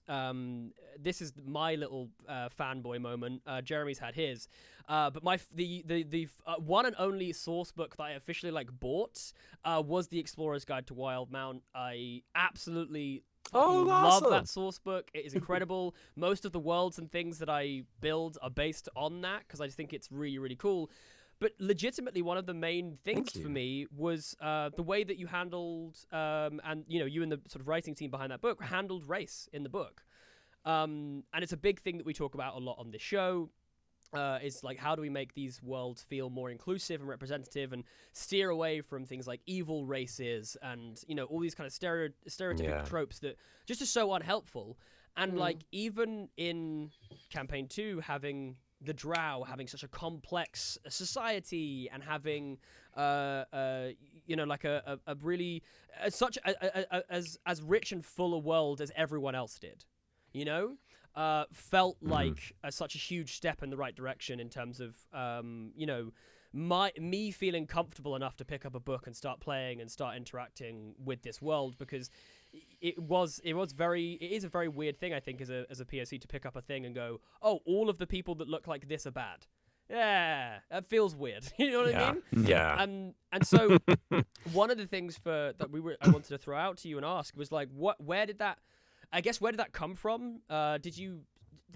this is my little fanboy moment. Jeremy's had his, but the one and only source book that I officially bought was the Explorer's Guide to Wildemount. I absolutely Oh, love awesome. that source book. It is incredible. Most of the worlds and things that I build are based on that because I just think it's really, really cool. But legitimately, one of the main things for me was the way that you handled, and you and the sort of writing team behind that book handled race in the book. And it's a big thing that we talk about a lot on this show. Is like, how do we make these worlds feel more inclusive and representative and steer away from things like evil races and, all these kind of stereotypical tropes that just are so unhelpful. And like, even in campaign 2, having the Drow having such a complex society and having, like a really such as rich and full a world as everyone else did, felt like such a huge step in the right direction in terms of, me feeling comfortable enough to pick up a book and start playing and start interacting with this world, because it is a very weird thing, I think, as a POC to pick up a thing and go, oh, all of the people that look like this are bad. Yeah, that feels weird. You know what I mean? Yeah. And so one of the things I wanted to throw out to you and ask was like, where did that come from? Did you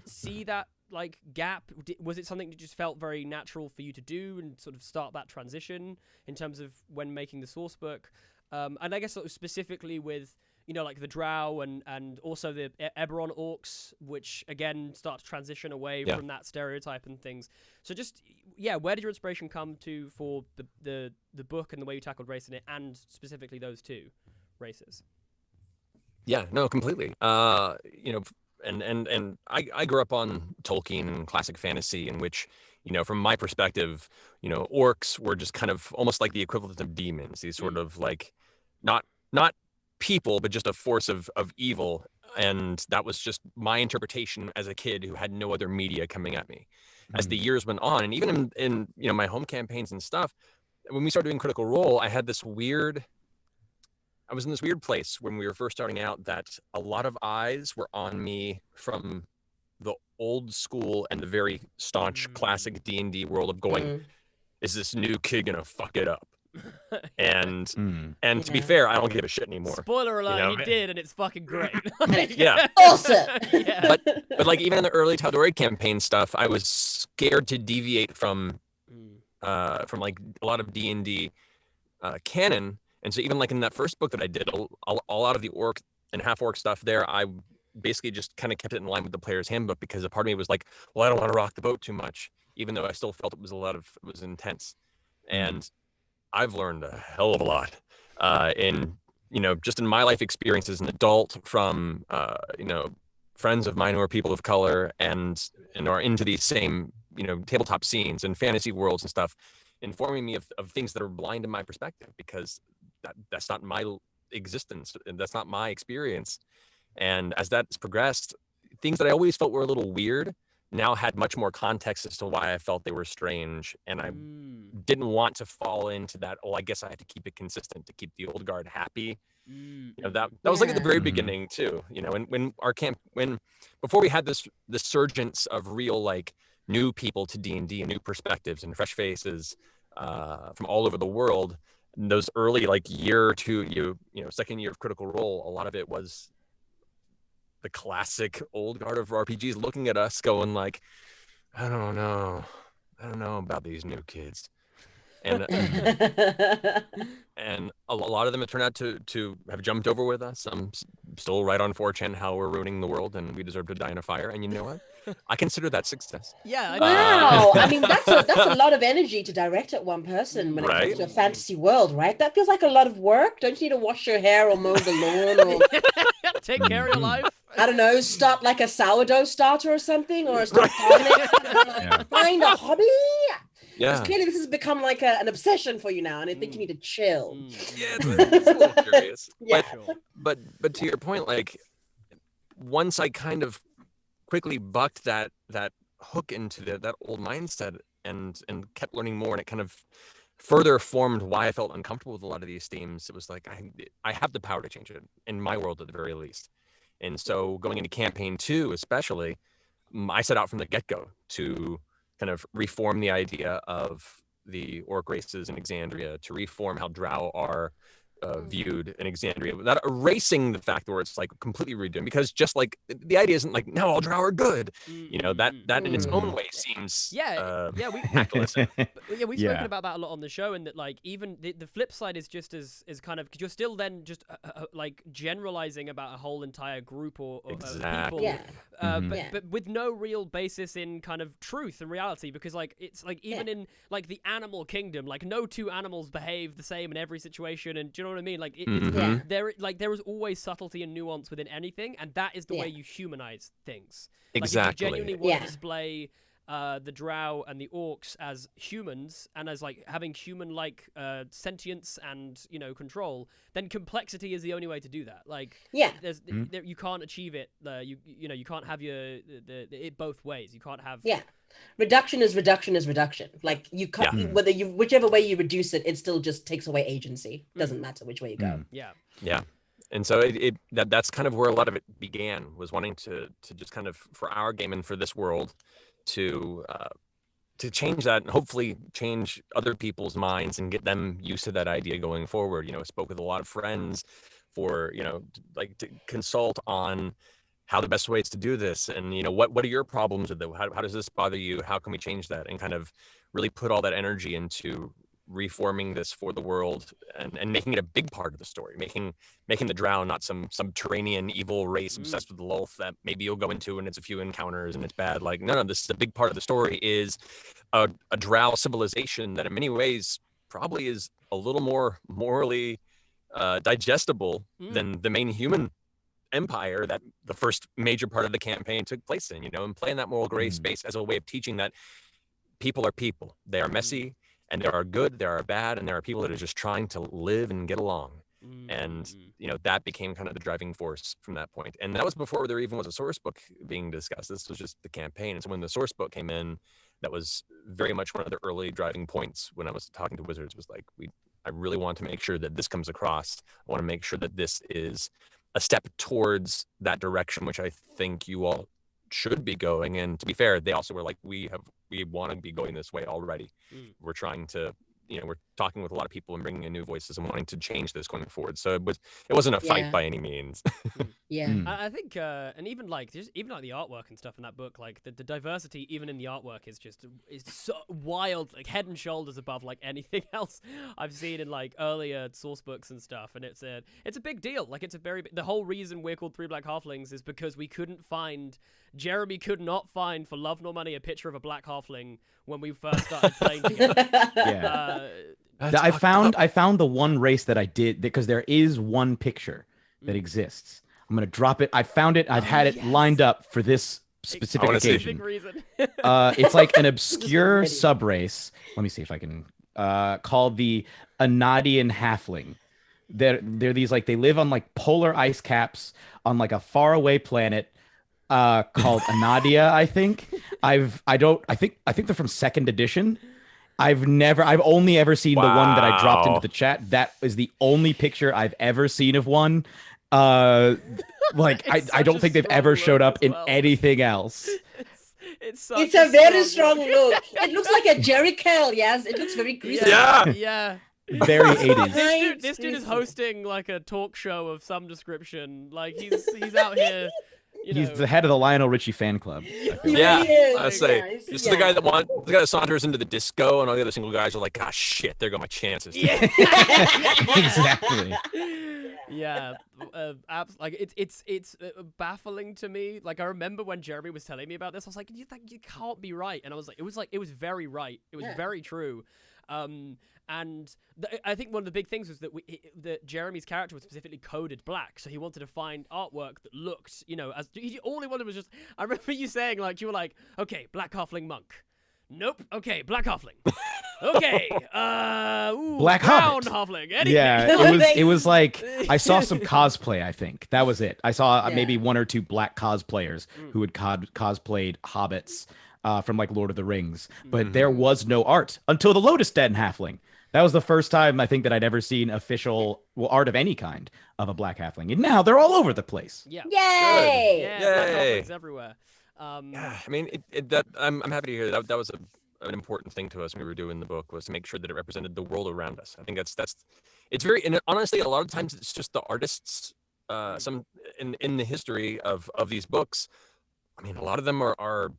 see that like gap? Was it something that just felt very natural for you to do and sort of start that transition in terms of when making the source book? And I guess sort of specifically with, like the Drow and also the Eberron Orcs, which again start to transition away from that stereotype and things. So just, where did your inspiration come to for the book and the way you tackled race in it, and specifically those two races? Yeah, no, completely. And I grew up on Tolkien and classic fantasy, in which, from my perspective, orcs were just kind of almost like the equivalent of demons. These sort of like, not people, but just a force of evil. And that was just my interpretation as a kid who had no other media coming at me. As the years went on, and even in my home campaigns and stuff, when we started doing Critical Role, I was in this weird place when we were first starting out that a lot of eyes were on me from the old school and the very staunch classic D&D world of going, is this new kid gonna fuck it up? And to be fair, I don't give a shit anymore. Spoiler alert, he did, and it's fucking great. Yeah. Awesome. Yeah. But like, even in the early Tal'Dorei campaign stuff, I was scared to deviate from like a lot of D&D canon. And so even like in that first book that I did, a lot of the orc and half-orc stuff there, I basically just kind of kept it in line with the player's handbook, because a part of me was like, well, I don't want to rock the boat too much, even though I still felt it was intense. And I've learned a hell of a lot in just in my life experience as an adult, from friends of mine who are people of color and are into these same tabletop scenes and fantasy worlds and stuff, informing me of things that are blind in my perspective, because that's not my existence, and that's not my experience. And as that's progressed, things that I always felt were a little weird now had much more context as to why I felt they were strange. And I didn't want to fall into that, I guess I had to keep it consistent to keep the old guard happy. That was like at the very beginning too, when before we had this surgence of real like new people to D&D and new perspectives and fresh faces from all over the world. In those early like year or two, second year of Critical Role, a lot of it was the classic old guard of RPGs looking at us going like, I don't know about these new kids. And and a lot of them have turned out to have jumped over with us. I'm still right on 4chan how we're ruining the world and we deserve to die in a fire. And you know what? I consider that success. Yeah. Wow. I mean, that's a lot of energy to direct at one person when it comes to a fantasy world, right? That feels like a lot of work. Don't you need to wash your hair or mow the lawn or take care of your life? I don't know, start like a sourdough starter or something, or start find a hobby. Yeah. Because clearly this has become like an obsession for you now, and I think you need to chill. Yeah, it's a little curious. Yeah. But to your point, like once I kind of quickly bucked that hook into that old mindset and kept learning more, and it kind of further formed why I felt uncomfortable with a lot of these themes. It was like I have the power to change it in my world at the very least. And so going into campaign 2 especially, I set out from the get-go to kind of reform the idea of the orc races in Exandria, to reform how Drow are viewed in Exandria, without erasing the fact where it's like completely redoing, because just like the idea isn't like, no, all drow are good, you know, that in its own way seems we tactless. we've spoken about that a lot on the show, and that like even the flip side is just as kind of, 'cause you're still then just like generalizing about a whole entire group or exactly. of people, but with no real basis in kind of truth and reality, because like it's like even in like the animal kingdom, like no two animals behave the same in every situation, and do you know what I mean? Like there is always subtlety and nuance within anything, and that is the way you humanize things. Exactly. Like if you genuinely want to display the Drow and the Orcs as humans and as like having human-like sentience and, you know, control, then complexity is the only way to do that. Like you can't achieve it. You can't have it both ways. You can't have reduction is reduction. Like you can't whichever way you reduce it, it still just takes away agency. Doesn't matter which way you go. And so that's kind of where a lot of it began, was wanting to just kind of, for our game and for this world, to change that and hopefully change other people's minds and get them used to that idea going forward. You know, I spoke with a lot of friends for, you know, like to consult on how the best ways to do this, and, you know, what are your problems with it? How does this bother you? How can we change that? And kind of really put all that energy into reforming this for the world and making it a big part of the story, making the Drow not some subterranean evil race obsessed with the Lolth that maybe you'll go into and it's a few encounters and it's bad. Like, no, this is a big part of the story, is a Drow civilization that in many ways probably is a little more morally digestible than the main human empire that the first major part of the campaign took place in, you know, and playing that moral gray space as a way of teaching that people are people. They are messy, and there are good, there are bad, and there are people that are just trying to live and get along. And, you know, that became kind of the driving force from that point. And that was before there even was a source book being discussed. This was just the campaign. And so when the source book came in, that was very much one of the early driving points when I was talking to Wizards, was like, I really want to make sure that this comes across. I want to make sure that this is a step towards that direction, which I think you all should be going. And to be fair, they also were like, we want to be going this way already. We're trying to, you know, we're talking with a lot of people and bringing in new voices and wanting to change this going forward. So it wasn't a fight by any means. I think and even like the artwork and stuff in that book, like the diversity even in the artwork is so wild, like head and shoulders above like anything else I've seen in like earlier source books and stuff. And it's a big deal. Like it's the whole reason we're called Three Black Halflings is because Jeremy could not find for love nor money a picture of a black halfling when we first started playing together. I found the one race that I did, because there is one picture that exists. I'm gonna drop it. I found it. I've had it lined up for this specific occasion. It's like an obscure sub race. Let me see if I can called the Anadian halfling. They're these, like, they live on like polar ice caps on like a faraway planet called Anadia, I think. I think they're from second edition. I've only ever seen the one that I dropped into the chat. That is the only picture I've ever seen of one. Like I don't think they've ever showed up in anything else. It's a very strong look. It looks like a Jerry Curl, yes. It looks very greasy. Yeah. Very 80s. This dude is hosting like a talk show of some description. Like he's out here. He's the head of the Lionel Richie fan club. I say this is the guy that saunters into the disco, and all the other single guys are like, "Gosh, shit, there go my chances." Yeah, exactly. Yeah, like it's baffling to me. Like I remember when Jeremy was telling me about this, I was like, "You can't be right," and I was like, "It was very right. It was very true." And I think one of the big things was that Jeremy's character was specifically coded black, so he wanted to find artwork that looked, as all he wanted was just. I remember you saying, like, you were like, okay, black halfling monk. Nope. Okay, black halfling. Okay. Black brown halfling. Anything. Yeah, it was like I saw some cosplay. I think that was it. I saw maybe one or two black cosplayers who had cosplayed hobbits from like Lord of the Rings, but there was no art until the Lotus Den halfling. That was the first time I think that I'd ever seen official art of any kind of a black halfling, and now they're all over the place. Yeah. Yay! Yeah, black halflings everywhere. I mean, I'm happy to hear that was an important thing to us when we were doing the book, was to make sure that it represented the world around us. I think that's it's very, and honestly, a lot of times it's just the artists. Some in the history of these books, I mean, a lot of them are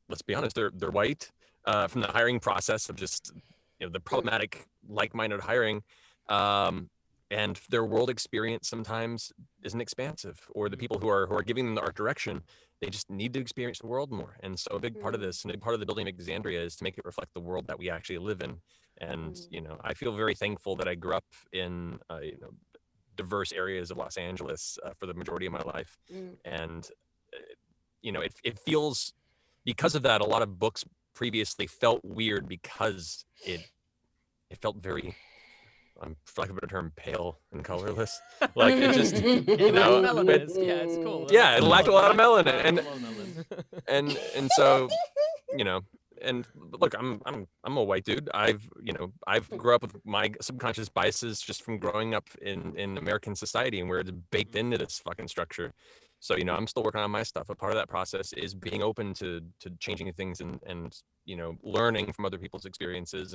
let's be honest, they're white, from the hiring process of just, you know, the problematic like-minded hiring, and their world experience sometimes isn't expansive, or the people who are giving them the art direction, they just need to experience the world more. And so a big part of this, and a big part of the building of Exandria, is to make it reflect the world that we actually live in. And you know, I feel very thankful that I grew up in you know, diverse areas of Los Angeles for the majority of my life. And you know, it feels, because of that, a lot of books previously felt weird because it felt very, for lack of a better term, pale and colorless. Like, it just, you know, it's cool. Yeah, it lacked a lot of melanin, and so, you know, and look, I'm a white dude. I've grew up with my subconscious biases just from growing up in American society, and where it's baked into this fucking structure. So, you know, I'm still working on my stuff. A part of that process is being open to changing things and you know, learning from other people's experiences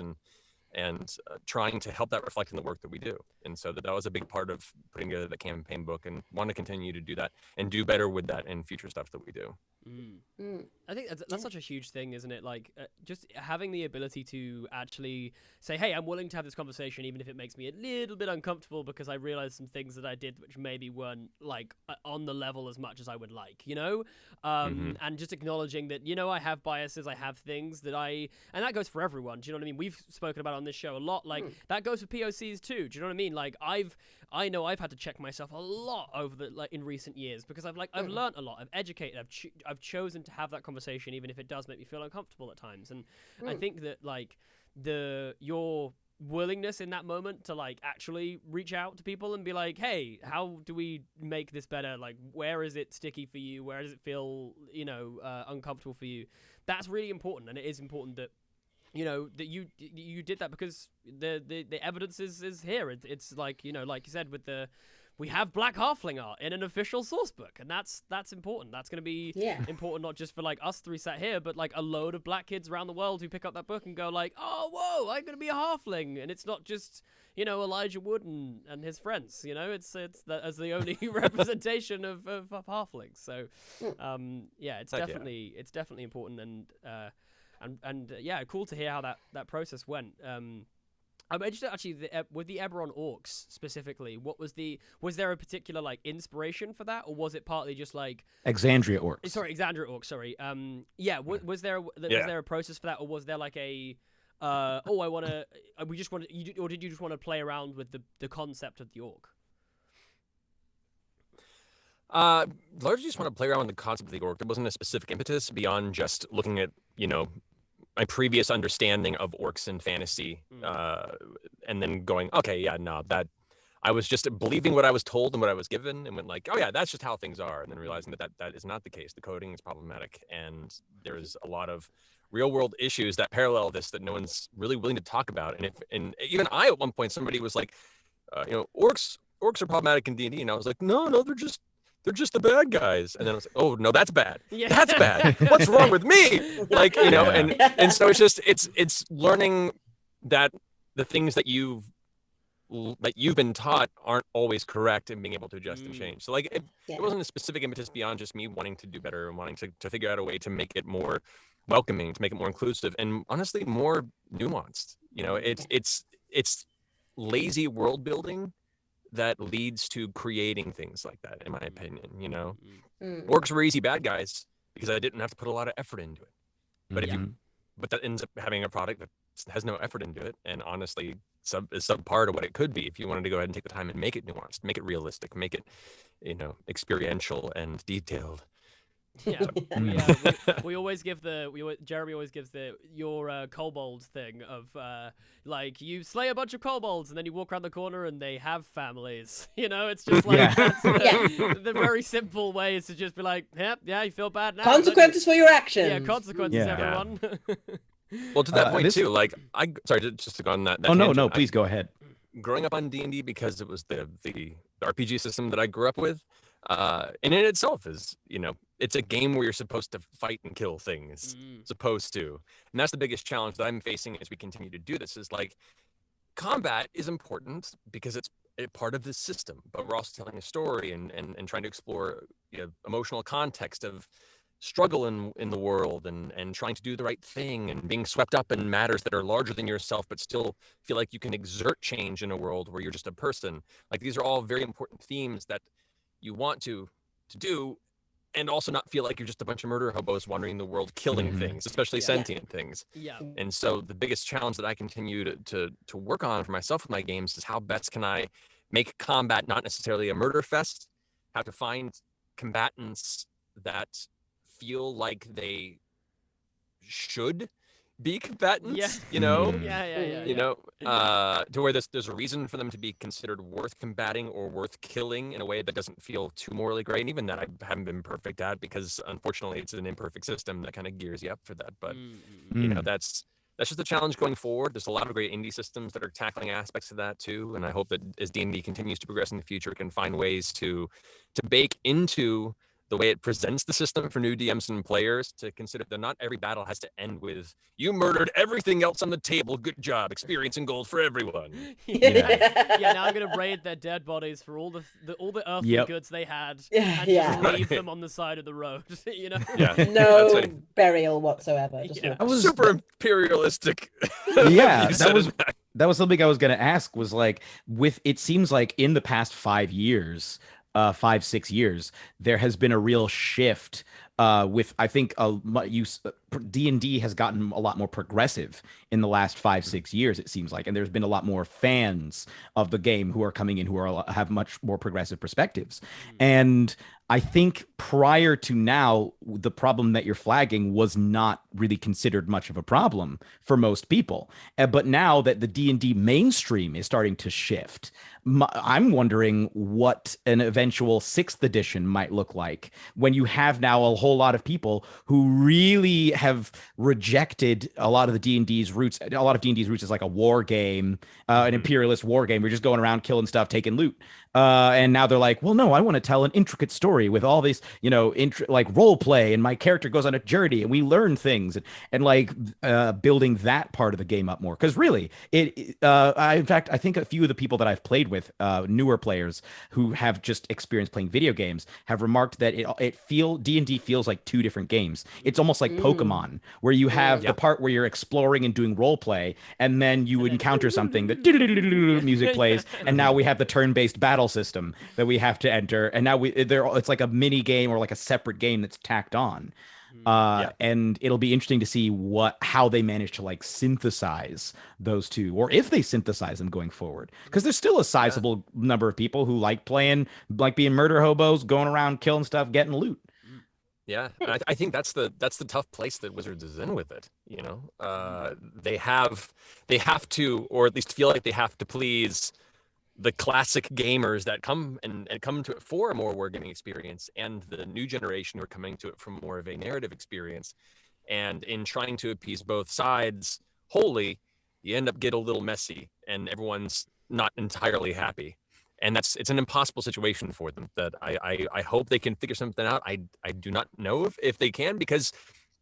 and trying to help that reflect in the work that we do. And so that was a big part of putting together the campaign book, and want to continue to do that and do better with that in future stuff that we do. I think that's such a huge thing, isn't it? Like, just having the ability to actually say, hey, I'm willing to have this conversation, even if it makes me a little bit uncomfortable, because I realized some things that I did which maybe weren't like on the level as much as I would like, you know? And just acknowledging that, you know, I have biases, I have things that and that goes for everyone. Do you know what I mean? We've spoken about on this show a lot, like that goes for POCs too. Do you know what I mean? Like, I know I've had to check myself a lot in recent years, because I've learned a lot, I've educated, I've chosen to have that conversation, even if it does make me feel uncomfortable at times. And I think that like your willingness in that moment to like actually reach out to people and be like, hey, how do we make this better? Like, where is it sticky for you? Where does it feel, you know, uncomfortable for you? That's really important. And it is important that, you know, that you did that, because the evidence is here. It's like, you know, like you said, we have Black Halfling art in an official source book, and that's important. That's going to be important, not just for like us three sat here, but like a load of black kids around the world who pick up that book and go like, oh, whoa, I'm going to be a halfling. And it's not just, you know, Elijah Wood and his friends, you know, it's that as the only representation of halflings. So, yeah, it's definitely important. And yeah, cool to hear how that process went. I'm interested actually with the Eberron Orcs specifically. Was there a particular like inspiration for that, or was it partly just like Exandria Orcs? Sorry, Exandria Orcs. Sorry. Was there a process for that, or was there like a or did you just want to play around with the concept of the orc? Largely just want to play around with the concept of the orc. There wasn't a specific impetus beyond just looking at, you know, my previous understanding of orcs in fantasy, and then going, okay, yeah, no, that I was just believing what I was told and what I was given, and went like, oh yeah, that's just how things are, and then realizing that is not the case. The coding is problematic, and there's a lot of real world issues that parallel this that no one's really willing to talk about. And even I, at one point, somebody was like, you know, orcs are problematic in D&D, and I was like, no, they're just the bad guys. And then I was like, oh no, that's bad. Yeah. That's bad. What's wrong with me? Like, you know, and so it's just, it's learning that the things that you've been taught aren't always correct, and being able to adjust and change. So like, it wasn't a specific impetus beyond just me wanting to do better and wanting to figure out a way to make it more welcoming, to make it more inclusive, and honestly, more nuanced. You know, it's lazy world building that leads to creating things like that, in my opinion. You know, orcs were easy bad guys because I didn't have to put a lot of effort into it. But that ends up having a product that has no effort into it, and honestly, is subpar to what it could be if you wanted to go ahead and take the time and make it nuanced, make it realistic, make it, you know, experiential and detailed. Yeah, we always give Jeremy always gives your kobold thing of like, you slay a bunch of kobolds and then you walk around the corner and they have families. You know, it's just like that's the very simple way is to just be like, yeah, you feel bad now. Consequences for your actions. Yeah, consequences, everyone. Well, to that point too, like just to go on that. No, please go ahead. Growing up on D&D, because it was the RPG system that I grew up with, and in itself is, you know, it's a game where you're supposed to fight and kill things, supposed to, and that's the biggest challenge that I'm facing as we continue to do this. Is like, combat is important because it's a part of this system, but we're also telling a story and trying to explore emotional context of struggle in the world and trying to do the right thing and being swept up in matters that are larger than yourself, but still feel like you can exert change in a world where you're just a person. Like, these are all very important themes that you want to do, and also not feel like you're just a bunch of murder hobos wandering the world killing things, especially sentient things. Yeah. And so the biggest challenge that I continue to work on for myself with my games is how best can I make combat not necessarily a murder fest, how to find combatants that feel like they should be combatants, Yeah. To where there's a reason for them to be considered worth combating or worth killing in a way that doesn't feel too morally gray. And even that I haven't been perfect at, because unfortunately it's an imperfect system that kind of gears you up for that. But that's just a challenge going forward. There's a lot of great indie systems that are tackling aspects of that too, and I hope that as D&D continues to progress in the future, it can find ways to bake into the way it presents the system for new DMs and players to consider that not every battle has to end with "you murdered everything else on the table. Good job, experience and gold for everyone." Now I'm gonna raid their dead bodies for all the earthly goods they had, and just leave them on the side of the road. No burial whatsoever. Just I was super imperialistic. That was something I was going to ask. Was like, it seems like in the past 5 years. 5-6 years, there has been a real shift with, I think, D&D has gotten a lot more progressive in the last 5-6 years, it seems like, and there's been a lot more fans of the game who are coming in who have much more progressive perspectives. And I think prior to now, the problem that you're flagging was not really considered much of a problem for most people. But now that the D&D mainstream is starting to shift, I'm wondering what an eventual 6th edition might look like when you have now a whole lot of people who really have rejected a lot of the D&D's roots. A lot of D&D's roots is like a war game, an imperialist war game. We're just going around killing stuff, taking loot. And now they're like, well, no, I want to tell an intricate story with all these, like role play, and my character goes on a journey and we learn things, and building that part of the game up more. Because really, in fact, I think a few of the people that I've played with, newer players who have just experienced playing video games, have remarked that D&D feels like 2 different games. It's almost like Pokemon, where you have the part where you're exploring and doing role play, and then you encounter something that music plays, and now we have the turn-based battle system that we have to enter, and now it's like a mini game or like a separate game that's tacked on. And it'll be interesting to see how they manage to like synthesize those two, or if they synthesize them going forward, because there's still a sizable number of people who like playing, like being murder hobos, going around killing stuff, getting loot. Yeah, and I think that's the tough place that Wizards is in with it. They have to, or at least feel like they have to please the classic gamers that come to it for a more wargaming experience, and the new generation who are coming to it from more of a narrative experience. And in trying to appease both sides wholly, you end up getting a little messy, and everyone's not entirely happy. And it's an impossible situation for them that I hope they can figure something out. I do not know if they can, because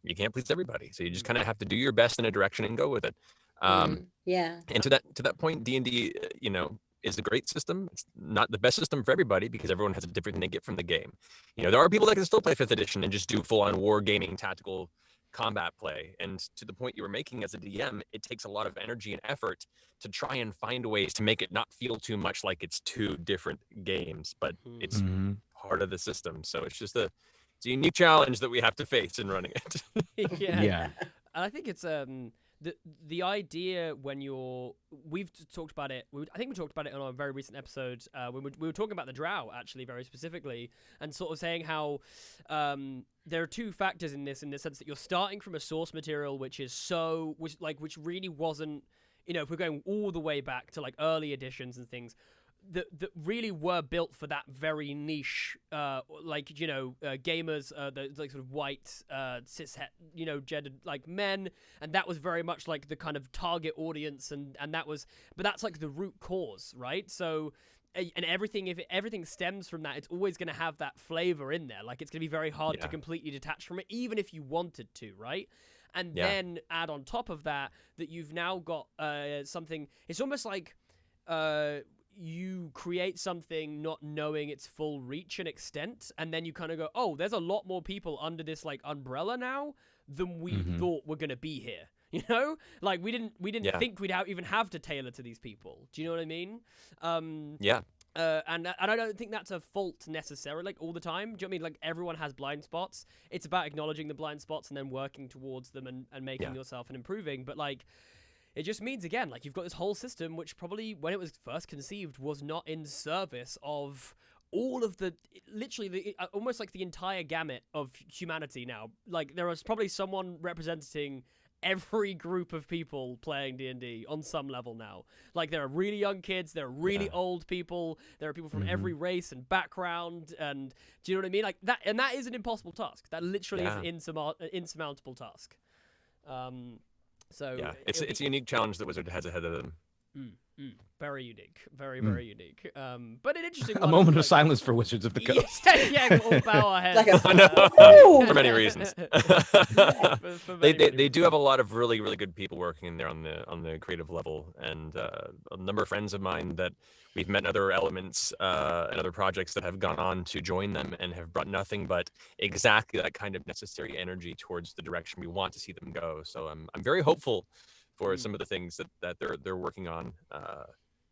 you can't please everybody. So you just kind of have to do your best in a direction and go with it. And to that point, D&D, is a great system. It's not the best system for everybody, because everyone has a different thing they get from the game. There are people that can still play 5th edition and just do full-on war gaming tactical combat play. And to the point you were making as a DM, it takes a lot of energy and effort to try and find ways to make it not feel too much like it's 2 different games, but it's part of the system. So it's just a unique challenge that we have to face in running it. And I think it's the idea when we've talked about it. I think we talked about it on a very recent episode when we were talking about the Drought, actually, very specifically, and sort of saying how there are 2 factors in the sense that you're starting from a source material which really wasn't, if we're going all the way back to like early editions and things that really were built for that very niche, gamers, the like sort of white, cis, gendered like men, and that was very much like the kind of target audience, and but that's like the root cause, right? So, and if everything stems from that, it's always going to have that flavor in there. Like, it's going to be very hard to completely detach from it, even if you wanted to, right? and then add on top of that you've now got something. It's almost like you create something not knowing its full reach and extent, and then you kind of go, oh, there's a lot more people under this like umbrella now than we thought were gonna be here. You know, like we didn't think we'd even have to tailor to these people. Do you know what I mean? And I don't think that's a fault necessarily, like all the time. Do you know what I mean? Like everyone has blind spots. It's about acknowledging the blind spots and then working towards them and making yourself and improving. But like, it just means, again, like you've got this whole system which probably when it was first conceived was not in service of all of the, literally almost like the entire gamut of humanity now. Like there was probably someone representing every group of people playing D&D on some level now. Like there are really young kids, there are really old people, there are people from every race and background, and do you know what I mean? Like that, and that is an impossible task. That literally is an insurmountable task. So it's a unique challenge that Wizard has ahead of them. Very unique, very unique. But an interesting. A moment of silence for Wizards of the Coast. Yeah, we'll bow our heads. For many reasons. They do have a lot of really good people working in there on the creative level, and a number of friends of mine that we've met in other elements and other projects that have gone on to join them and have brought nothing but exactly that kind of necessary energy towards the direction we want to see them go. So I'm very hopeful for some of the things that they're working on,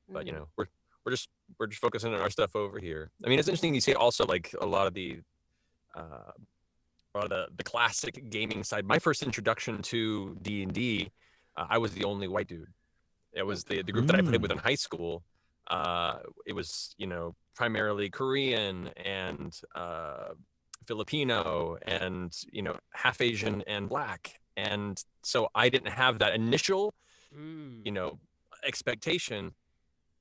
but you know, we're just focusing on our stuff over here. I mean, it's interesting you see also like a lot of the classic gaming side. My first introduction to D&D, I was the only white dude. It was the group that I played with in high school. It was, you know, primarily Korean and Filipino and, you know, half Asian and Black. And so I didn't have that initial, you know, expectation.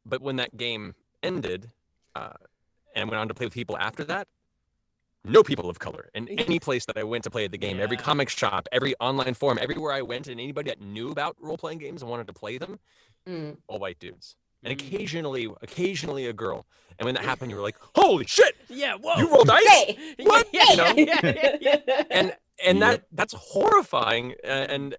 But when that game ended and went on to play with people after that, no people of color. And any place that I went to play the game, every comic shop, every online forum, everywhere I went, and anybody that knew about role-playing games and wanted to play them, all white dudes. And occasionally a girl. And when that happened, you were like, holy shit! Yeah, whoa! You rolled dice? Hey. What? Yeah, You know? yeah. And that's horrifying and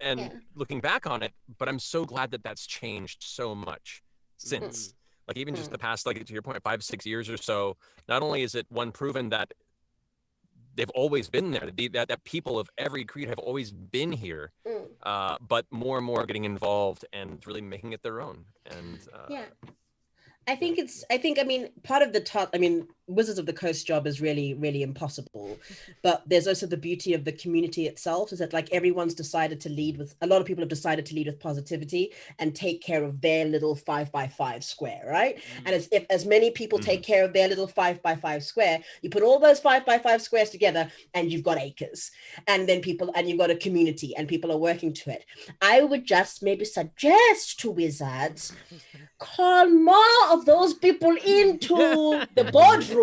looking back on it, but I'm so glad that that's changed so much since. Like even just the past, like to your point, 5-6 years or so, not only is it one proven that they've always been there, that people of every creed have always been here, but more and more getting involved and really making it their own. And I mean, part of the task, I mean, Wizards of the Coast job is really, really impossible. But there's also the beauty of the community itself, is that like everyone's decided to lead with, a lot of people have decided to lead with positivity and take care of their little 5x5 square, right? And if as many people take care of their little 5x5 square, you put all those 5x5 squares together and you've got acres. And then you've got a community and people are working to it. I would just maybe suggest to Wizards, call more of those people into the boardroom.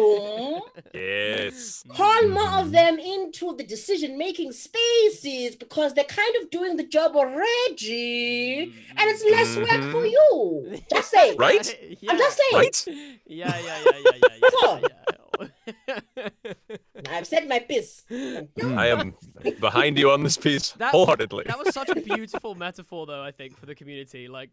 yes, Call more of them into the decision-making spaces, because they're kind of doing the job already, and it's less work for you. Just saying, right? Yeah. I'm just saying, Right? I've said my piece. I am behind you on this piece wholeheartedly. That was such a beautiful metaphor, though. I think for the community, like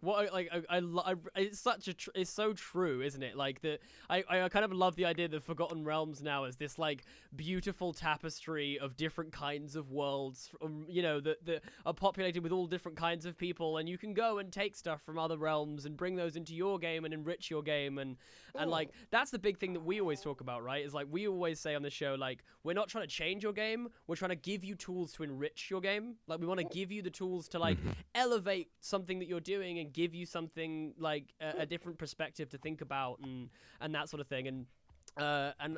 it's so true, isn't it? Like I kind of love the idea that Forgotten Realms now is this like beautiful tapestry of different kinds of worlds, you know, that are populated with all different kinds of people, and you can go and take stuff from other realms and bring those into your game and enrich your game, and like that's the big thing that we always talk about, right? Is like we always say on the show, like we're not trying to change your game, we're trying to give you tools to enrich your game. Like we want to give you the tools to like elevate something that you're doing and give you something like a different perspective to think about and that sort of thing. And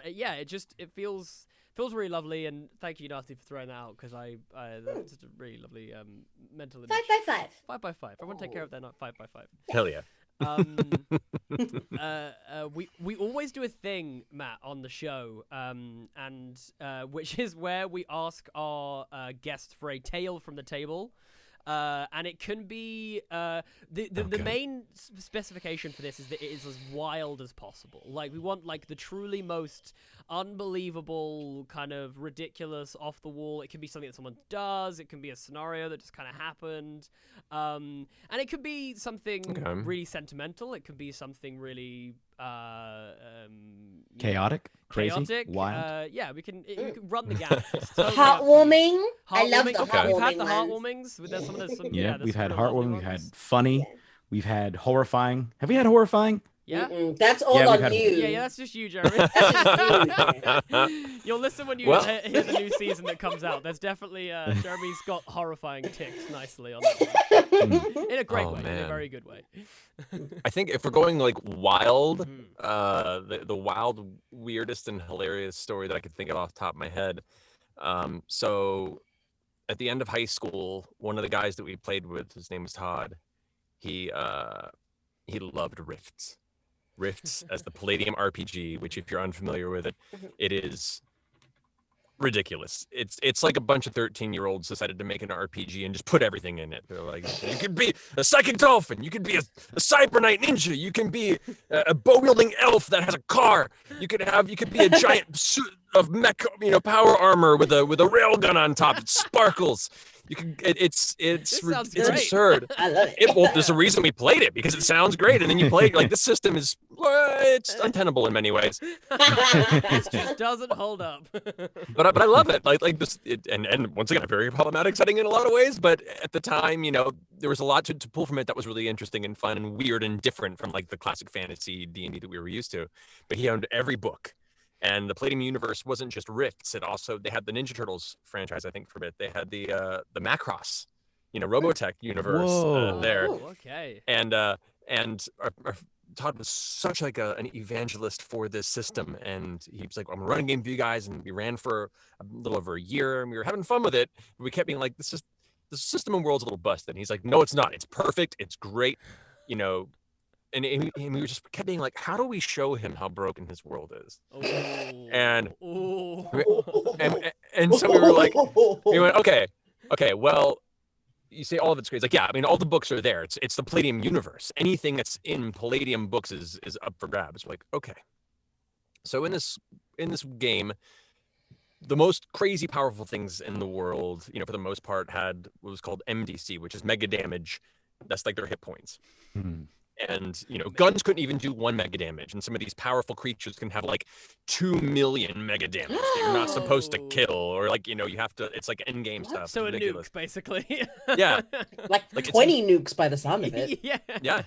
yeah, it feels really lovely, and thank you, Nasty, for throwing that out, because that's just a really lovely mental image. 5x5. 5x5. I want to take care of that, not 5x5. Hell yeah. We always do a thing, Matt, on the show, and which is where we ask our guests for a tale from the table. and it can be the main specification for this is that it is as wild as possible. Like we want like the truly most unbelievable, kind of ridiculous, off the wall. It can be something that someone does. It can be a scenario that just kind of happened, and it could be something really sentimental. It could be something really chaotic, crazy, chaotic, wild. Yeah, we can run the gamut. It's totally Heartwarming. I love the We've heartwarming had the ones. heartwarmings. There's Yeah, we've had some really heartwarming, lovely we've had ones. funny, we've had horrifying. Have we had horrifying? Yeah. That's all Yeah, we've on had- you. Yeah, that's just you, Jeremy. You'll listen when you hear the new season that comes out. There's definitely Jeremy's got horrifying ticks nicely on that. In a great way, in a man. very good way. I think if we're going like wild, the wild, weirdest, and hilarious story that I could think of off the top of my head. So at the end of high school, one of the guys that we played with, his name was Todd, he loved Rifts. Rifts as the Palladium RPG, which if you're unfamiliar with it, it is ridiculous. It's like a bunch of 13-year-olds decided to make an RPG and just put everything in it. They're like, you could be a psychic dolphin, you could be a cybernetic ninja, you can be a bow-wielding elf that has a car, you could be a giant suit of mech, power armor with a railgun on top. It sparkles. You can. It's sounds great. I absurd. love it. Well, there's a reason we played it, because it sounds great, and then you play it, like, this system is it's untenable in many ways. It just doesn't hold up. But I love it. Like this, and once again, a very problematic setting in a lot of ways. But at the time, there was a lot to pull from it that was really interesting and fun and weird and different from like the classic fantasy D&D that we were used to. But he owned every book. And the Palladium universe wasn't just Rifts. They had the Ninja Turtles franchise, I think, for a bit. They had the Macross, Robotech universe there. Oh, okay. And our Todd was such like an evangelist for this system, and he was like, "I'm gonna run a game for you guys," and we ran for a little over a year, and we were having fun with it. But we kept being like, "The system and world's a little busted." And he's like, "No, it's not. It's perfect. It's great," And we just kept being like, how do we show him how broken his world is? Oh. And Oh. and so we were like, we went, okay, well, you say all of it's great. It's like, yeah, I mean, all the books are there. It's the Palladium universe. Anything that's in Palladium books is up for grabs. We're like, okay. So in this game, the most crazy powerful things in the world, for the most part, had what was called MDC, which is mega damage. That's like their hit points. Hmm. And, guns couldn't even do 1 mega damage. And some of these powerful creatures can have like 2 million mega damage that you're not supposed to kill. Or like, you have to, it's like end game stuff. So it's a ridiculous. nuke, basically. Yeah. Like Like, 20 nukes by the sound of it. Yeah. Yeah.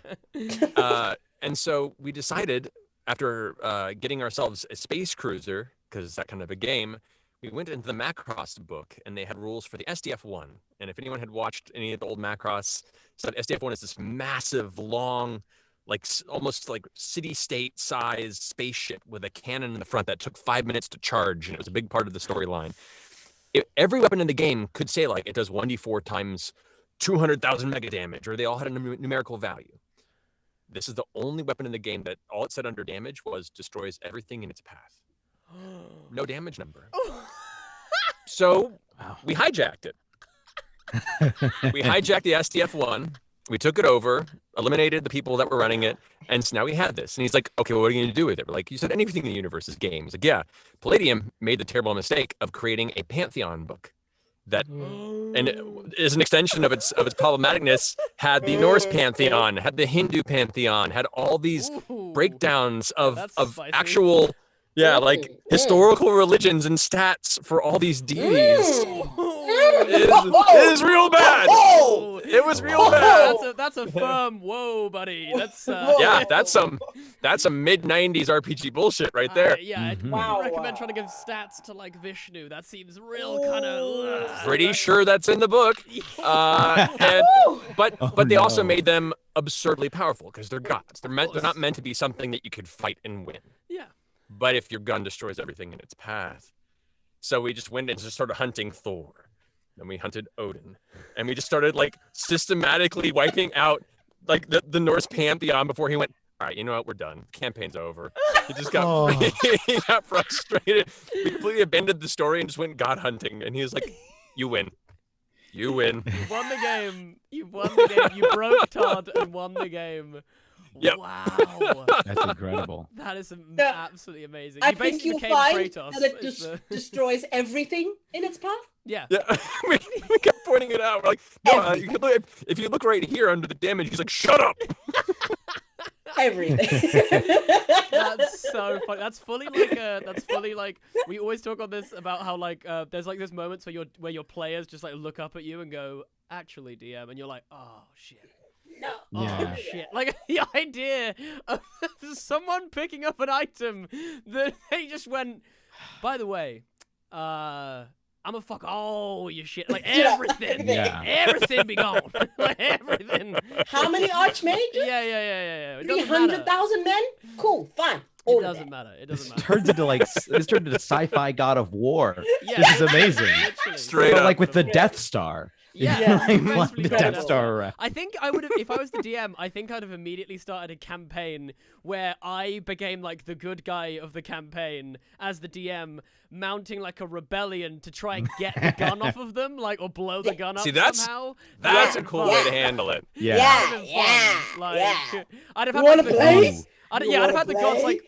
And so we decided, after getting ourselves a space cruiser, because it's that kind of a game, we went into the Macross book, and they had rules for the SDF-1. And if anyone had watched any of the old Macross, so SDF-1 is this massive, long, like almost like city-state size spaceship with a cannon in the front that took 5 minutes to charge, and it was a big part of the storyline. Every weapon in the game could say like it does 1d4 times 200,000 mega damage, or they all had a numerical value. This is the only weapon in the game that all it said under damage was destroys everything in its path. No damage number. So we hijacked it. We hijacked the SDF-1. We took it over, eliminated the people that were running it, and so now we had this. And he's like, okay, well, what are you going to do with it? We're like, you said anything in the universe is game. He's like, yeah. Palladium made the terrible mistake of creating a Pantheon book that, and as an extension of its problematicness, had the Norse Pantheon, had the Hindu Pantheon, had all these breakdowns of spicy. actual... Yeah, like historical religions and stats for all these deities. It is real bad. It was real bad. That's a firm whoa, buddy. That's Yeah, that's some mid-90s RPG bullshit right there. Yeah, Mhm. I recommend trying to give stats to like Vishnu. That seems real kind of. Pretty sure that's in the book. But they also made them absurdly powerful because they're gods. They're not meant to be something that you could fight and win. Yeah. But if your gun destroys everything in its path. So we just went and just started hunting Thor. Then we hunted Odin. And we just started like systematically wiping out like the Norse pantheon before he went, all right, you know what, we're done. The campaign's over. He just got, he got frustrated. We completely abandoned the story and just went god hunting. And he was like, you win. You win. You won the game. You won the game. You broke Todd and won the game. Yep. Wow. That's incredible. That is Yeah. absolutely amazing. I You think basically you'll became find Kratos. that it It's the- destroys everything in its path. Yeah. Yeah, we kept pointing it out. We're like, no, you can look, if you look right here under the damage, he's like, shut up. Everything. That's so funny. That's fully like we always talk on this about how like there's like this moments where your players just like look up at you and go, actually DM, and you're like, oh shit. No. Yeah. Oh shit. Like the idea of someone picking up an item that they just went, by the way, I'm gonna fuck all your shit. Like Yeah, everything. Yeah. Everything be gone. Like everything. How many archmages? Yeah. It doesn't matter. 300,000 men? Cool, fine. It All of doesn't it. matter. It This doesn't matter. turns into like this turned into sci-fi God of War. Yeah. This is amazing. Literally. Straight But up. like with the Death Star. Yeah. Like, Eventually flying the got Death it. Star around. I think I would have, if I was the DM, I think I'd have immediately started a campaign where I became like the good guy of the campaign as the DM, mounting like a rebellion to try and get the gun off of them, like, or blow the gun up See, that's- somehow. That's Yeah. a cool way to handle it. Yeah. That would've been Yeah. fun. Like, Yeah. I'd have You had like wanna the play? gods. You I'd have wanna had the gods play?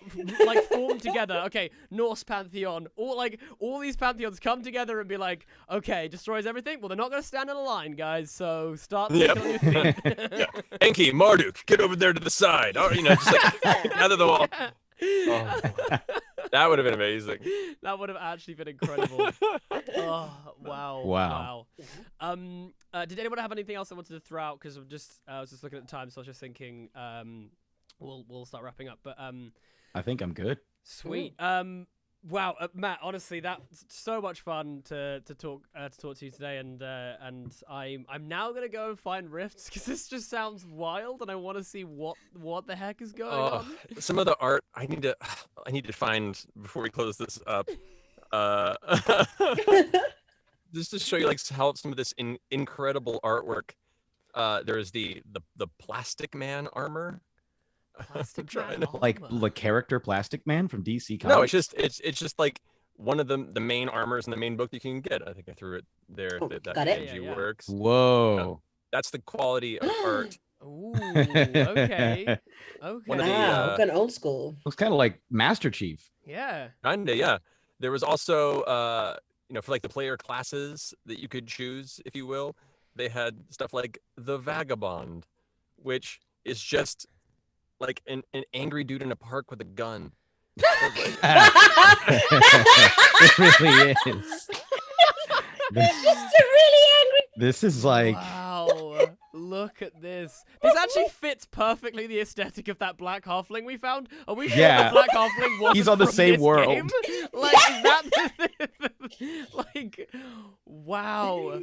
like formed together. Okay, Norse pantheon, all these pantheons come together and be like, okay, destroys everything. Well, they're not gonna stand in a line, guys. So start Yep. thinking on your feet. Yeah. Enki, Marduk, get over there to the side. Or, just like gather them all. Oh, that would have been amazing. That would have actually been incredible. Oh, wow. Wow. Did anyone have anything else they wanted to throw out? Because I was just looking at the time, so I was just thinking, we'll start wrapping up. But I think I'm good. sweet. Wow, Matt. Honestly, that's so much fun to talk to you today, and I'm now gonna go and find rifts because this just sounds wild, and I want to see what the heck is going on. Some of the art I need to find before we close this up. Just to show you like how some of this incredible artwork. There's the Plastic Man armor. Plastic trying Man to- Like armor. the character Plastic Man from DC Comics. No, it's just like one of the main armors in the main book you can get. I think I threw it there. Oh, That got it. kanji Yeah. works. Whoa. That's the quality of art. Ooh, okay. One of the, Wow, gone old school. Looks kind of like Master Chief. Yeah. Kinda, yeah. There was also, for like the player classes that you could choose, if you will, they had stuff like the Vagabond, which is just like an angry dude in a park with a gun. It really is. It's just really angry. This is like Wow. Look at this. This actually fits perfectly the aesthetic of that black halfling we found. Are we sure Yeah. the black halfling was He's on the same world. Game? Like, is that like, wow.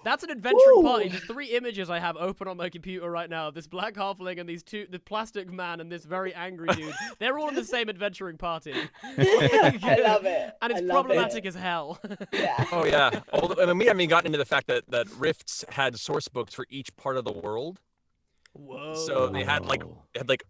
That's an adventuring party. The 3 images I have open on my computer right now, this black halfling and the plastic man and this very angry dude, they're all in the same adventuring party. I love it. And it's I love problematic it. as hell. Yeah. Oh yeah. Although, we haven't even gotten into the fact that Rifts had source books for each part of the world. Whoa. So they had like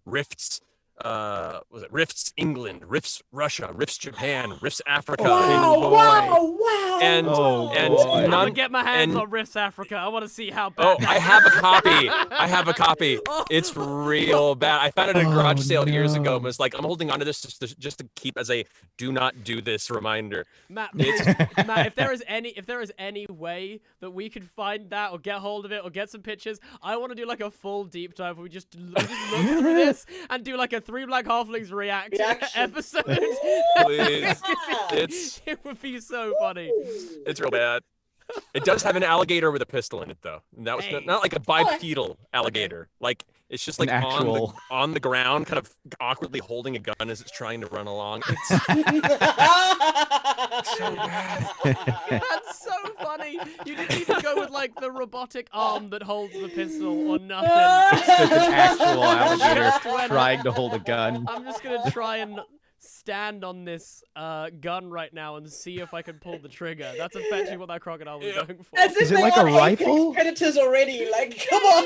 Rifts. Was it Rifts England, Rifts Russia, Rifts Japan, Rifts Africa, Wow. and Oh, and boy. I'm none. gonna get my hands and- on Rifts Africa. I want to see how bad. Oh, that I have a copy. is. I have a copy. Oh. It's real bad. I found it at a garage Oh, sale years ago no. and was like, I'm holding on to this just to keep as a do not do this reminder. Matt, It's- please, Matt, if there is any way that we could find that or get hold of it or get some pictures, I want to do like a full deep dive where we just look through this and do like a Three Black Halflings reaction episode. Please. It's It would be so funny. it's real bad. It does have an alligator with a pistol in it though. And that was Hey. not like a bipedal alligator. Like it's just An like actual- on the ground, kind of awkwardly holding a gun as it's trying to run along. It's so bad. That's so funny. You didn't even go with like the robotic arm that holds the pistol or nothing. It's an actual Just alligator went- trying to hold a gun. I'm just gonna try and stand on this gun right now and see if I can pull the trigger. That's effectively what that crocodile was Yeah. going for. As if Is it they like a are apex rifle? predators already. Like, come on.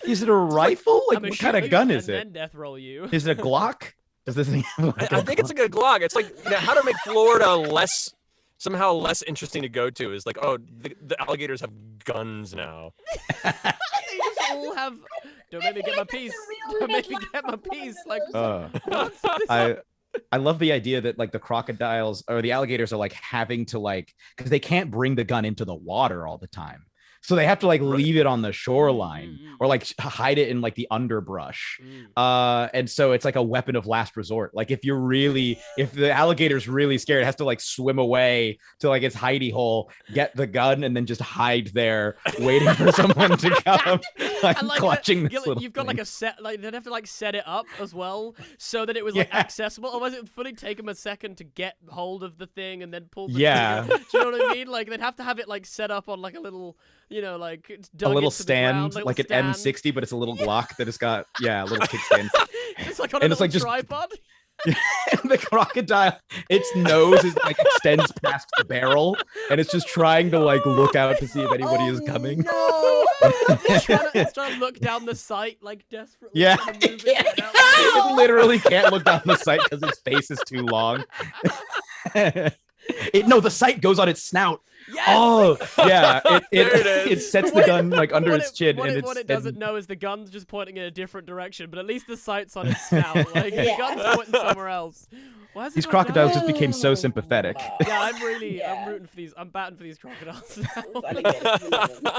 Is it a rifle? Like I'm what gonna kind shoot of gun you is and it? then death roll you. Is it a Glock? Does this thing have like I a think it's Glock? like a Glock. It's like how to make Florida less somehow less interesting to go to is like, oh, the alligators have guns now. They just all have. Don't make me get my piece. Don't make me get my piece. Like, I love the idea that like the crocodiles or the alligators are like having to like, because they can't bring the gun into the water all the time. So they have to like leave it on the shoreline or like hide it in like the underbrush. And so it's like a weapon of last resort. Like if the alligator's really scared, it has to like swim away to like its hidey hole, get the gun, and then just hide there waiting for someone to come, like clutching this little You've got thing. like a set, like they'd have to like set it up as well so that it was like accessible. Otherwise it would fully take them a second to get hold of the thing and then pull the trigger. Do you know what I mean? Like they'd have to have it like set up on like a little, you know, like it's dug a little into stand, the ground, like an stand. M60, but it's a little Glock that has got a little kickstand. It's like on a little tripod. The crocodile, its nose is like extends past the barrel, and it's just trying to like look out to see if anybody is coming. No. it's trying to look down the sight like desperately. Yeah. Trying to move it down. It literally can't look down the sight because its face is too long. The sight goes on its snout. Yes! Oh, yeah. It It sets the gun like under its chin. What it doesn't know is the gun's just pointing in a different direction, but at least the sight's on its snout. Like the gun's pointing somewhere else. Why is it These not crocodiles down? just became so sympathetic. Yeah, I'm rooting for these. I'm batting for these crocodiles now.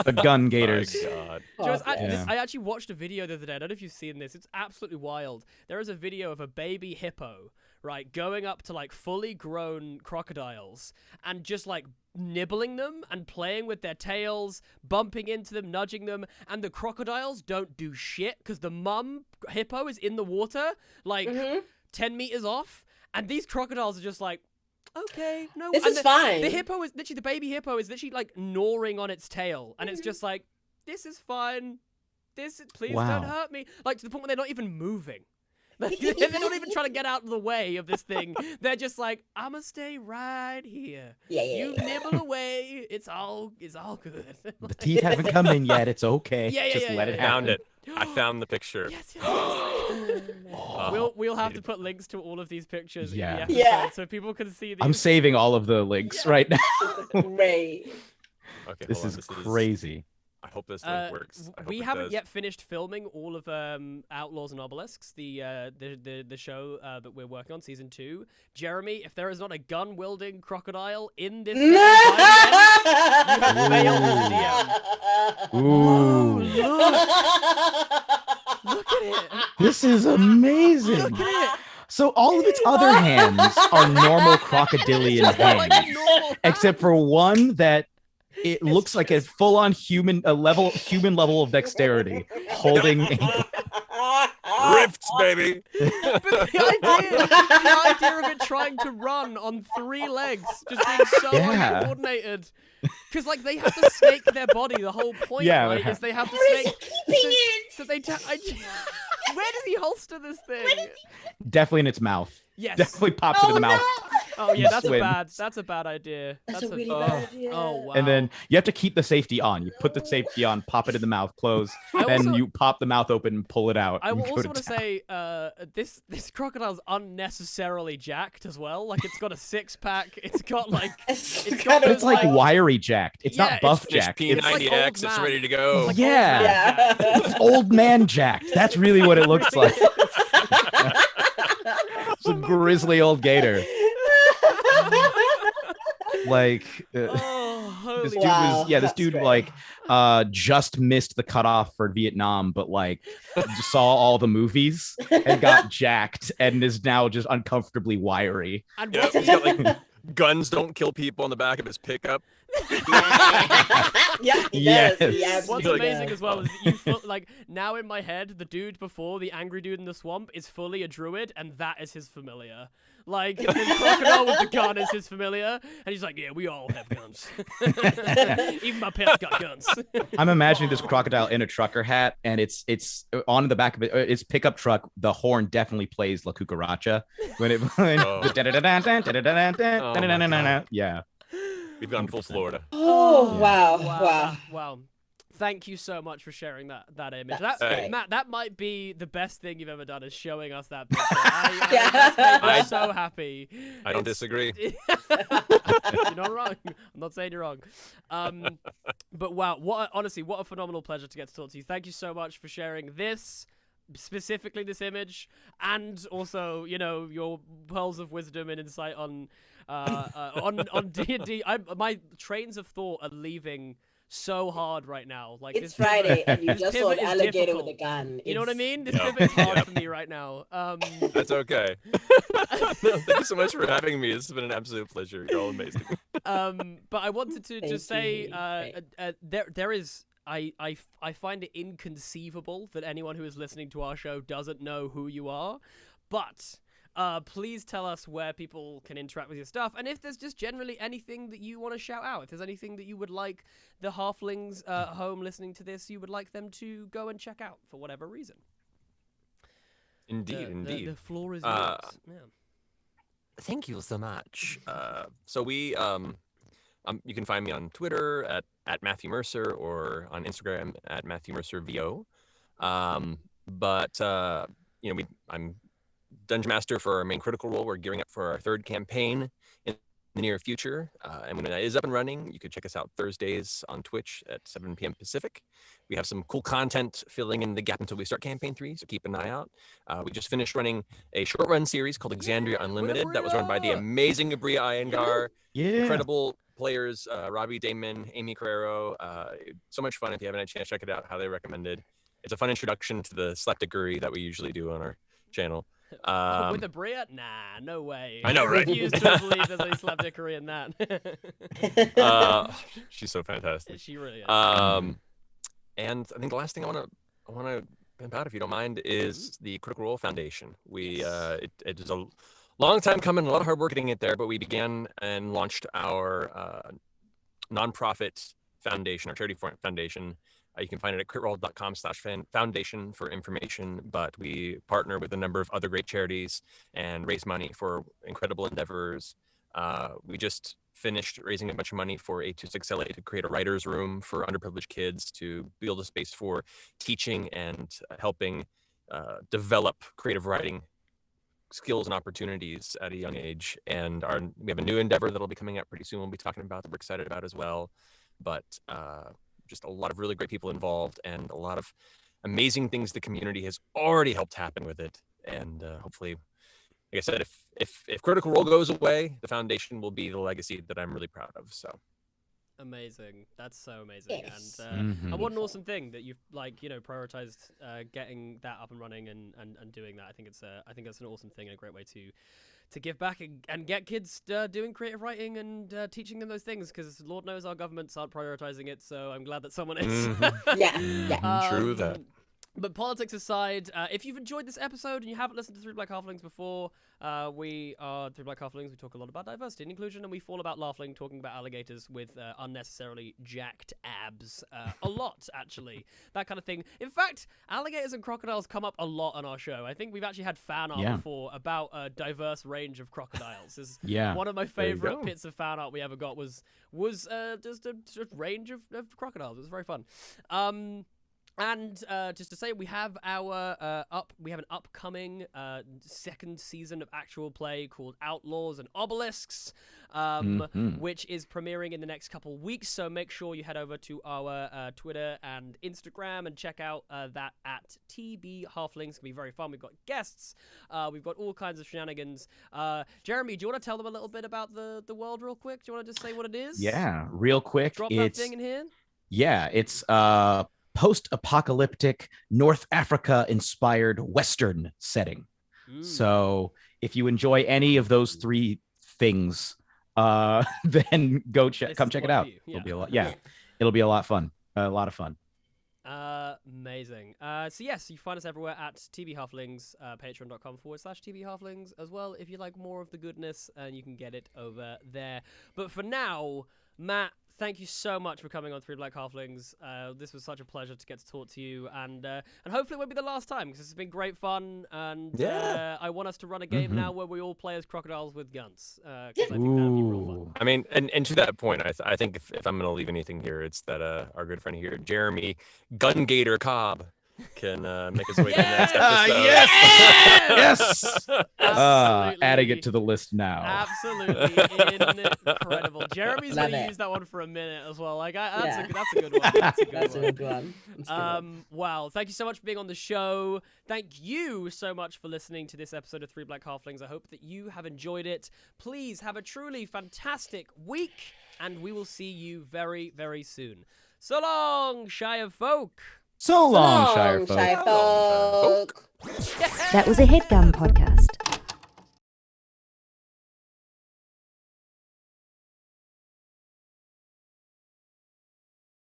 The gun gators. My God. Joyce, Yeah. I actually watched a video the other day. I don't know if you've seen this. It's absolutely wild. There is a video of a baby hippo, right, going up to like fully grown crocodiles and just like nibbling them and playing with their tails, bumping into them, nudging them, and the crocodiles don't do shit because the mum hippo is in the water, like 10 meters off, and these crocodiles are just like, okay, no, This and is fine. The hippo is literally, the baby hippo is literally like gnawing on its tail, and it's just like, this is fine. Please don't hurt me. Like to the point where they're not even moving. They're not even trying to get out of the way of this thing. They're just like, I'ma stay right here. You nibble away. It's all good. The teeth haven't come in yet. It's okay. Just let it happen. Found it. I found the picture. Yes. We'll have to put links to all of these pictures in the episode so people can see these. I'm saving all of the links right now. Great. Okay, This is crazy. I hope this link works. We haven't yet finished filming all of Outlaws and Obelisks, the show that we're working on, season 2. Jeremy, if there is not a gun-wielding crocodile in this, you have failed as a DM. Ooh. Look at it. This is amazing. Look at it. So all of its other hands are normal crocodilian Just like a hands, normal hand. except for one that it looks like a full-on human level of dexterity, holding a Rifts, baby. But the idea of it trying to run on 3 legs, just being so uncoordinated. Because like they have to snake their body. The whole point, right, is they have to snake. So they. Where does he holster this thing? definitely in its mouth. Yes. Definitely pops it in the mouth. Oh yeah, that's Swim. a bad idea. That's a really bad idea. Oh wow. And then you have to keep the safety on. You put the safety on, pop it in the mouth, close, I then also- you pop the mouth open and pull it out. I and will go also to want to town. say, this crocodile's unnecessarily jacked as well. Like it's got a 6-pack. It's got like it's got It's those, like wiry jacked. It's Yeah, not buff it's- jacked. P90X, like old it's man. ready to go. like Yeah. old man jacked. Yeah. It's old man jacked. That's really what it looks like. It's a grizzly old gator. Like Oh, holy this dude Wow, was this that's dude great. like just missed the cutoff for Vietnam, but like just saw all the movies and got jacked and is now just uncomfortably wiry. And Yeah, what's he's got like guns don't kill people on the back of his pickup. Yeah, he Yes. does. He What's absolutely amazing does. as well is that you feel, like now in my head, the dude before the angry dude in the swamp is fully a druid, and that is his familiar. Like the crocodile with the gun is his familiar, and he's like, "Yeah, we all have guns. Even my pets got guns." I'm imagining this crocodile in a trucker hat, and it's on the back of it. Its pickup truck. The horn definitely plays La Cucaracha when it. Yeah. We've gone full Florida. Oh, wow. Wow. thank you so much for sharing that image. That's great. Matt, that might be the best thing you've ever done, is showing us that picture. I'm so happy. I don't disagree. You're not wrong. I'm not saying you're wrong. But wow, honestly, what a phenomenal pleasure to get to talk to you. Thank you so much for sharing this, specifically this image, and also, you know, your pearls of wisdom and insight on D&D. My trains of thought are leaving so hard right now. Like, it's Friday and you just saw an pivot is alligator difficult. with a gun. You know what I It's- mean? This pivot is hard for me right now. That's okay. No, thank you so much for having me. This has been an absolute pleasure. You're all amazing. But I wanted to just say, you. there is. I find it inconceivable that anyone who is listening to our show doesn't know who you are, but please tell us where people can interact with your stuff, and if there's just generally anything that you want to shout out, if there's anything that you would like the halflings at home listening to this, you would like them to go and check out for whatever reason. Indeed. The floor is yours. Yeah. Thank you so much. So we you can find me on Twitter at Matthew Mercer, or on Instagram at Matthew Mercer VO. But you know, I'm Dungeon Master for our main Critical Role. We're gearing up for our 3rd campaign in the near future, and when that is up and running, you can check us out Thursdays on Twitch at 7 p.m. Pacific. We have some cool content filling in the gap until we start campaign 3, so keep an eye out. We just finished running a short run series called Exandria Unlimited that was run by the amazing Abria Iyengar. Yeah. Incredible players, Robbie Damon, Amy Carrero. So much fun. If you haven't had a chance, check it out. Highly recommended. It's a fun introduction to the slapdickery that we usually do on our channel. With a Bria? Nah, no way. I know, right? I refuse to believe there's any slapdickery in that. She's so fantastic. She really is. And I think the last thing I want to pimp out, if you don't mind, is the Critical Role Foundation. We it is a long time coming, a lot of hard work getting it there, but we began and launched our nonprofit foundation, our charity foundation. You can find it at critroll.com/foundation for information, but we partner with a number of other great charities and raise money for incredible endeavors. We just finished raising a bunch of money for 826LA to create a writer's room for underprivileged kids, to build a space for teaching and helping develop creative writing skills and opportunities at a young age. And we have a new endeavor that'll be coming up pretty soon. We'll be talking about that we're excited about as well. But just a lot of really great people involved, and a lot of amazing things the community has already helped happen with it. And hopefully, like I said, if Critical Role goes away, the foundation will be the legacy that I'm really proud of. So amazing. That's so amazing. Yes. And what an awesome thing that you've prioritized getting that up and running and doing that. I think that's an awesome thing and a great way to give back and get kids doing creative writing and teaching them those things, because Lord knows our governments aren't prioritizing it, so I'm glad that someone is. Yeah. True that. But politics aside, if you've enjoyed this episode and you haven't listened to Three Black Halflings before, we are Three Black Halflings. We talk a lot about diversity and inclusion, and we fall about laughing, talking about alligators with unnecessarily jacked abs. A lot, actually. That kind of thing. In fact, alligators and crocodiles come up a lot on our show. I think we've actually had fan art before about a diverse range of crocodiles. One of my favorite bits of fan art we ever got was just a range of crocodiles. It was very fun. And just to say, we have an upcoming 2nd season of actual play called Outlaws and Obelisks, which is premiering in the next couple weeks. So make sure you head over to our Twitter and Instagram and check out that at TB Halflings. It's gonna be very fun. We've got guests. We've got all kinds of shenanigans. Jeremy, do you want to tell them a little bit about the world real quick? Do you want to just say what it is? Yeah, real quick. Drop that thing in here. Yeah, it's post-apocalyptic North Africa inspired Western setting. So if you enjoy any of those 3 things, then come check it out. Yeah. It'll be a lot. Yeah, it'll be a lot of fun. Amazing. So yes, you find us everywhere at TB Halflings, patreon.com/TB Halflings as well. If you like more of the goodness, and you can get it over there. But for now, Matt, thank you so much for coming on Three Black Halflings. This was such a pleasure to get to talk to you, and hopefully it won't be the last time, because this has been great fun, and I want us to run a game now where we all play as crocodiles with guns, because I think that'd be real fun. I mean, and to that point, I think if I'm going to leave anything here, it's that our good friend here, Jeremy Gungator Cobb, can make his way to the next episode. Yes. Absolutely. Adding it to the list now. Absolutely incredible. Jeremy's Love gonna it. use that one for a minute as well. Like, that's a good one. That's a good That's one. a good one. That's a good one. Wow, thank you so much for being on the show. Thank you so much for listening to this episode of Three Black Halflings. I hope that you have enjoyed it. Please have a truly fantastic week, and we will see you very, very soon. So long, Shire folk. So long, Shire folk. Shire folk. That was a Headgum podcast.